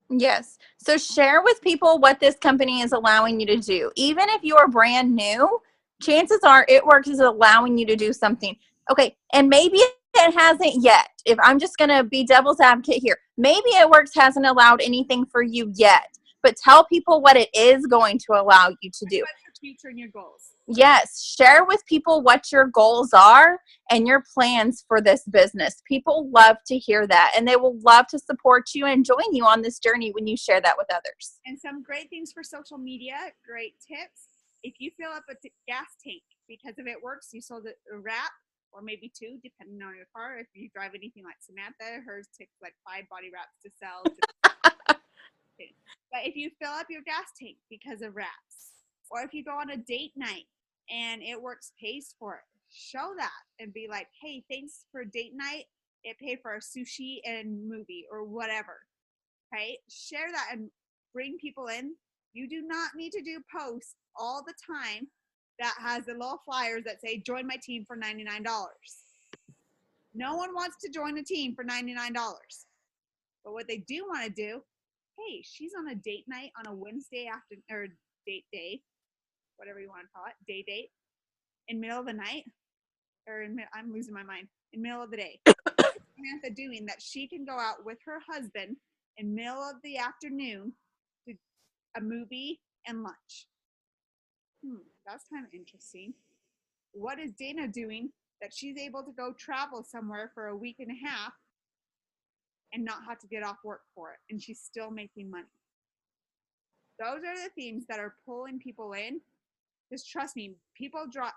Yes. So share with people what this company is allowing you to do. Even if you are brand new, chances are It Works is allowing you to do something. Okay. And maybe it hasn't yet. If I'm just going to be devil's advocate here, maybe It Works hasn't allowed anything for you yet. But tell people what it is going to allow you to do. What's your future and your goals? Yes, share with people what your goals are and your plans for this business. People love to hear that, and they will love to support you and join you on this journey when you share that with others. And some great things for social media, great tips. If you fill up a gas tank because of It Works, you sold a wrap or maybe two, depending on your car. If you drive anything like Samantha, hers takes like 5 body wraps to sell. But if you fill up your gas tank because of wraps, or if you go on a date night and It Works pays for it, show that and be like, hey, thanks for date night. It paid for a sushi and movie or whatever. Okay? Share that and bring people in. You do not need to do posts all the time that has the little flyers that say, join my team for $99. No one wants to join a team for $99. But what they do want to do, hey, she's on a date night on a Wednesday afternoon, or date day, whatever you want to call it, date, in middle of the night, or I'm losing my mind, in middle of the day. Samantha doing that she can go out with her husband in middle of the afternoon to a movie and lunch. That's kind of interesting. What is Dana doing that she's able to go travel somewhere for a week and a half and not have to get off work for it, and she's still making money? Those are the themes that are pulling people in. Just trust me, people drop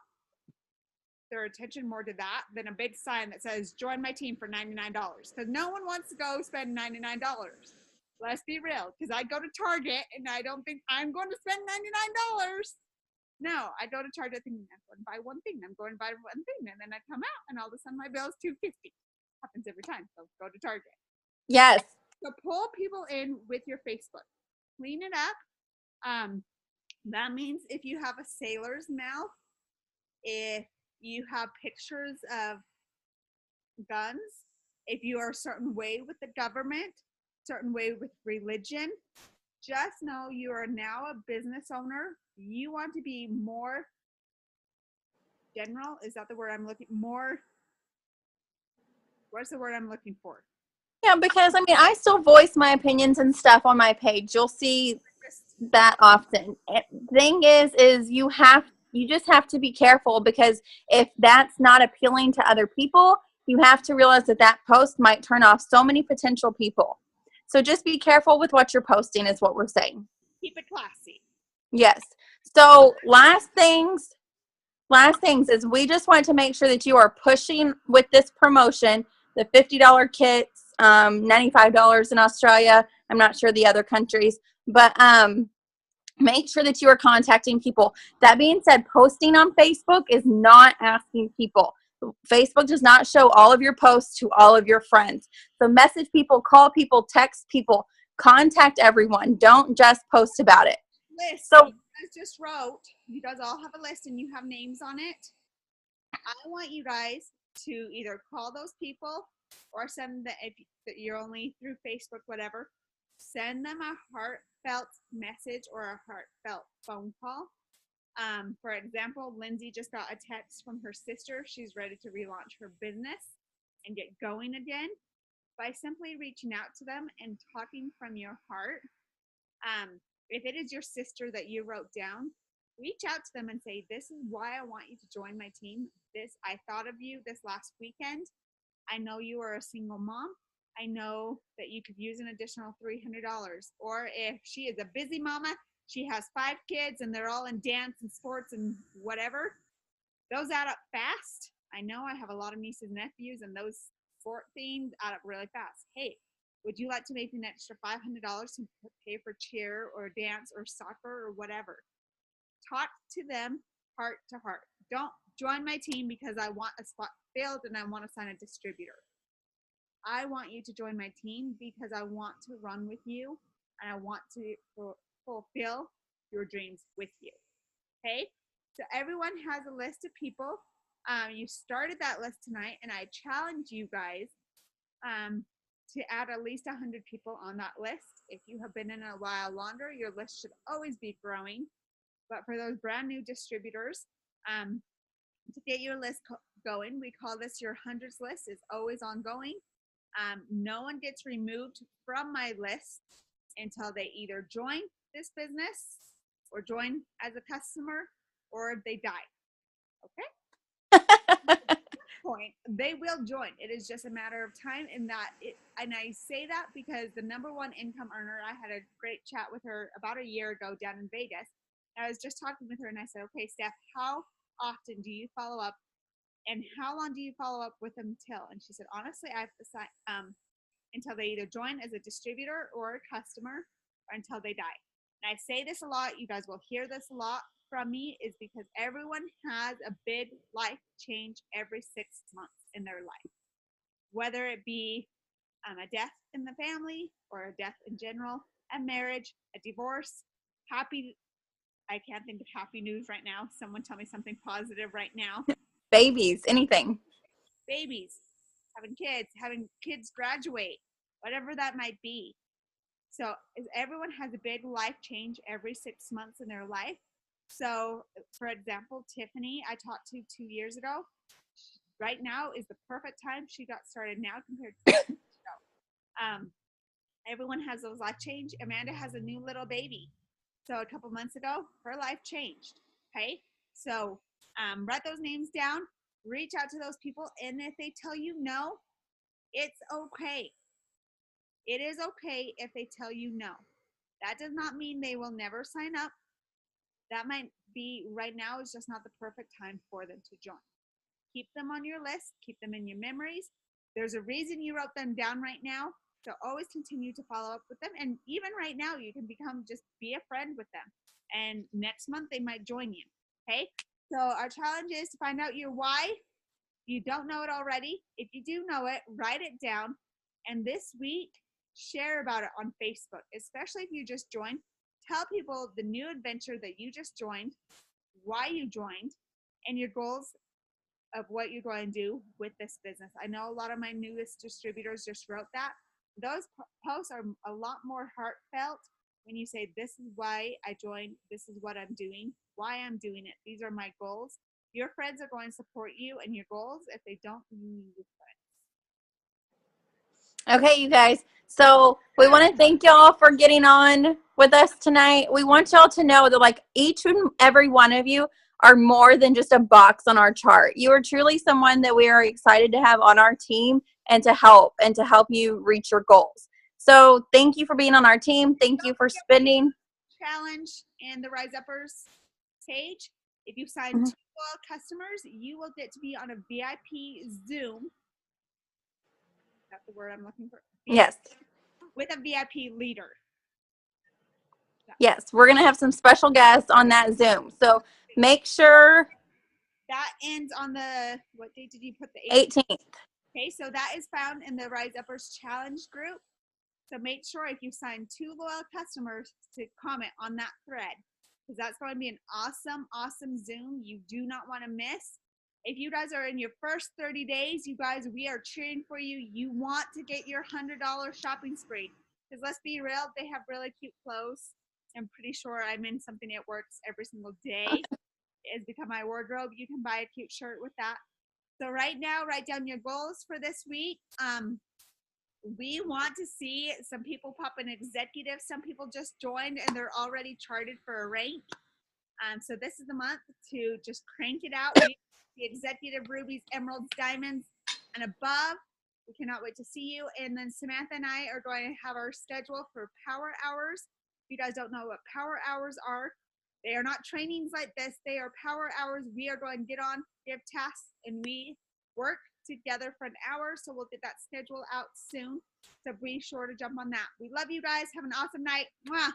their attention more to that than a big sign that says, join my team for $99. Because no one wants to go spend $99. Let's be real. Because I go to Target and I don't think I'm going to spend $99. No, I go to Target thinking I'm going to buy one thing. I'm going to buy one thing. And then I come out and all of a sudden my bill is $250. Happens every time. So go to Target. Yes. So pull people in with your Facebook. Clean it up. That means if you have a sailor's mouth, if you have pictures of guns, if you are a certain way with the government, certain way with religion, just know you are now a business owner. You want to be more general. Is that the word I'm looking more? What's the word I'm looking for? Yeah, because I mean, I still voice my opinions and stuff on my page. You'll see that often. Thing is you just have to be careful, because if that's not appealing to other people, you have to realize that post might turn off so many potential people. So just be careful with what you're posting is what we're saying. Keep it classy. Yes. So last things is we just want to make sure that you are pushing with this promotion, the $50 kits, $95 in Australia. I'm not sure the other countries, but make sure that you are contacting people. That being said, posting on Facebook is not asking people. Facebook does not show all of your posts to all of your friends. So message people, call people, text people, contact everyone. Don't just post about it. List. So you guys just wrote. You guys all have a list and you have names on it. I want you guys to either call those people or send if you're only through Facebook, whatever. send them a heartfelt message or a heartfelt phone call. For example, Lindsay just got a text from her sister. She's ready to relaunch her business and get going again by simply reaching out to them and talking from your heart. If it is your sister that you wrote down, reach out to them and say, this is why I want you to join my team. I thought of you this last weekend. I know you are a single mom. I know that you could use an additional $300. Or if she is a busy mama, she has 5 kids and they're all in dance and sports and whatever, those add up fast. I know I have a lot of nieces and nephews, and those sport things add up really fast. Hey, would you like to make an extra $500 to pay for cheer or dance or soccer or whatever? Talk to them heart to heart. Don't join my team because I want a spot filled and I want to sign a distributor. I want you to join my team because I want to run with you and I want to fulfill your dreams with you. Okay? So everyone has a list of people. You started that list tonight, and I challenge you guys to add at least 100 people on that list. If you have been in a while longer, your list should always be growing. But for those brand new distributors, to get your list going, we call this your hundreds list. It's always ongoing. No one gets removed from my list until they either join this business or join as a customer or they die. Okay? Point, they will join. It is just a matter of time, and I say that because the number one income earner, I had a great chat with her about a year ago down in Vegas. I was just talking with her and I said, okay, Steph, how often do you follow up and how long do you follow up with them till? And she said, honestly, I have to sign until they either join as a distributor or a customer or until they die. And I say this a lot, you guys will hear this a lot from me, is because everyone has a big life change every 6 months in their life, whether it be a death in the family or a death in general, a marriage, a divorce, I can't think of happy news right now. Someone tell me something positive right now. Babies, anything. Babies, having kids graduate, whatever that might be. So everyone has a big life change every 6 months in their life. So, for example, Tiffany, I talked to 2 years ago. Right now is the perfect time. She got started now compared to 2 years ago. Everyone has those life change. Amanda has a new little baby. So a couple months ago, her life changed. Okay? So write those names down. Reach out to those people. And if they tell you no, it's okay. It is okay if they tell you no. That does not mean they will never sign up. That might be right now is just not the perfect time for them to join. Keep them on your list. Keep them in your memories. There's a reason you wrote them down right now. So always continue to follow up with them. And even right now, you can just be a friend with them. And next month, they might join you. Okay? So our challenge is to find out your why. If you don't know it already, if you do know it, write it down. And this week, share about it on Facebook, especially if you just joined. Tell people the new adventure that you just joined, why you joined, and your goals of what you're going to do with this business. I know a lot of my newest distributors just wrote that. Those posts are a lot more heartfelt when you say, this is why I joined, this is what I'm doing, why I'm doing it. These are my goals. Your friends are going to support you and your goals. If they don't, you need friends. Okay, you guys. So we want to thank y'all for getting on with us tonight. We want y'all to know that like each and every one of you are more than just a box on our chart. You are truly someone that we are excited to have on our team and to help you reach your goals. So thank you for being on our team. Thank you for spending. Challenge and the Rise Uppers page. If you sign 2 loyal customers, you will get to be on a VIP Zoom. That's the word I'm looking for. Yes. With a VIP leader. Yes, we're going to have some special guests on that Zoom. So make sure. That ends on the, what date did you put the 18th? Okay, so that is found in the Rise Uppers Challenge group. So make sure if you sign 2 loyal customers to comment on that thread, because that's going to be an awesome, awesome Zoom you do not want to miss. If you guys are in your first 30 days, you guys, we are cheering for you. You want to get your $100 shopping spree. Because let's be real, they have really cute clothes. I'm pretty sure I'm in something that works every single day. It has become my wardrobe. You can buy a cute shirt with that. So right now, write down your goals for this week. We want to see some people pop an executive. Some people just joined and they're already charted for a rank. So this is the month to just crank it out. We the executive rubies, emeralds, diamonds, and above. We cannot wait to see you. And then Samantha and I are going to have our schedule for power hours. If you guys don't know what power hours are, they are not trainings like this. They are power hours. We are going to get on, give tasks, and we work together for an hour. So we'll get that schedule out soon. So be sure to jump on that. We love you guys. Have an awesome night. Mwah.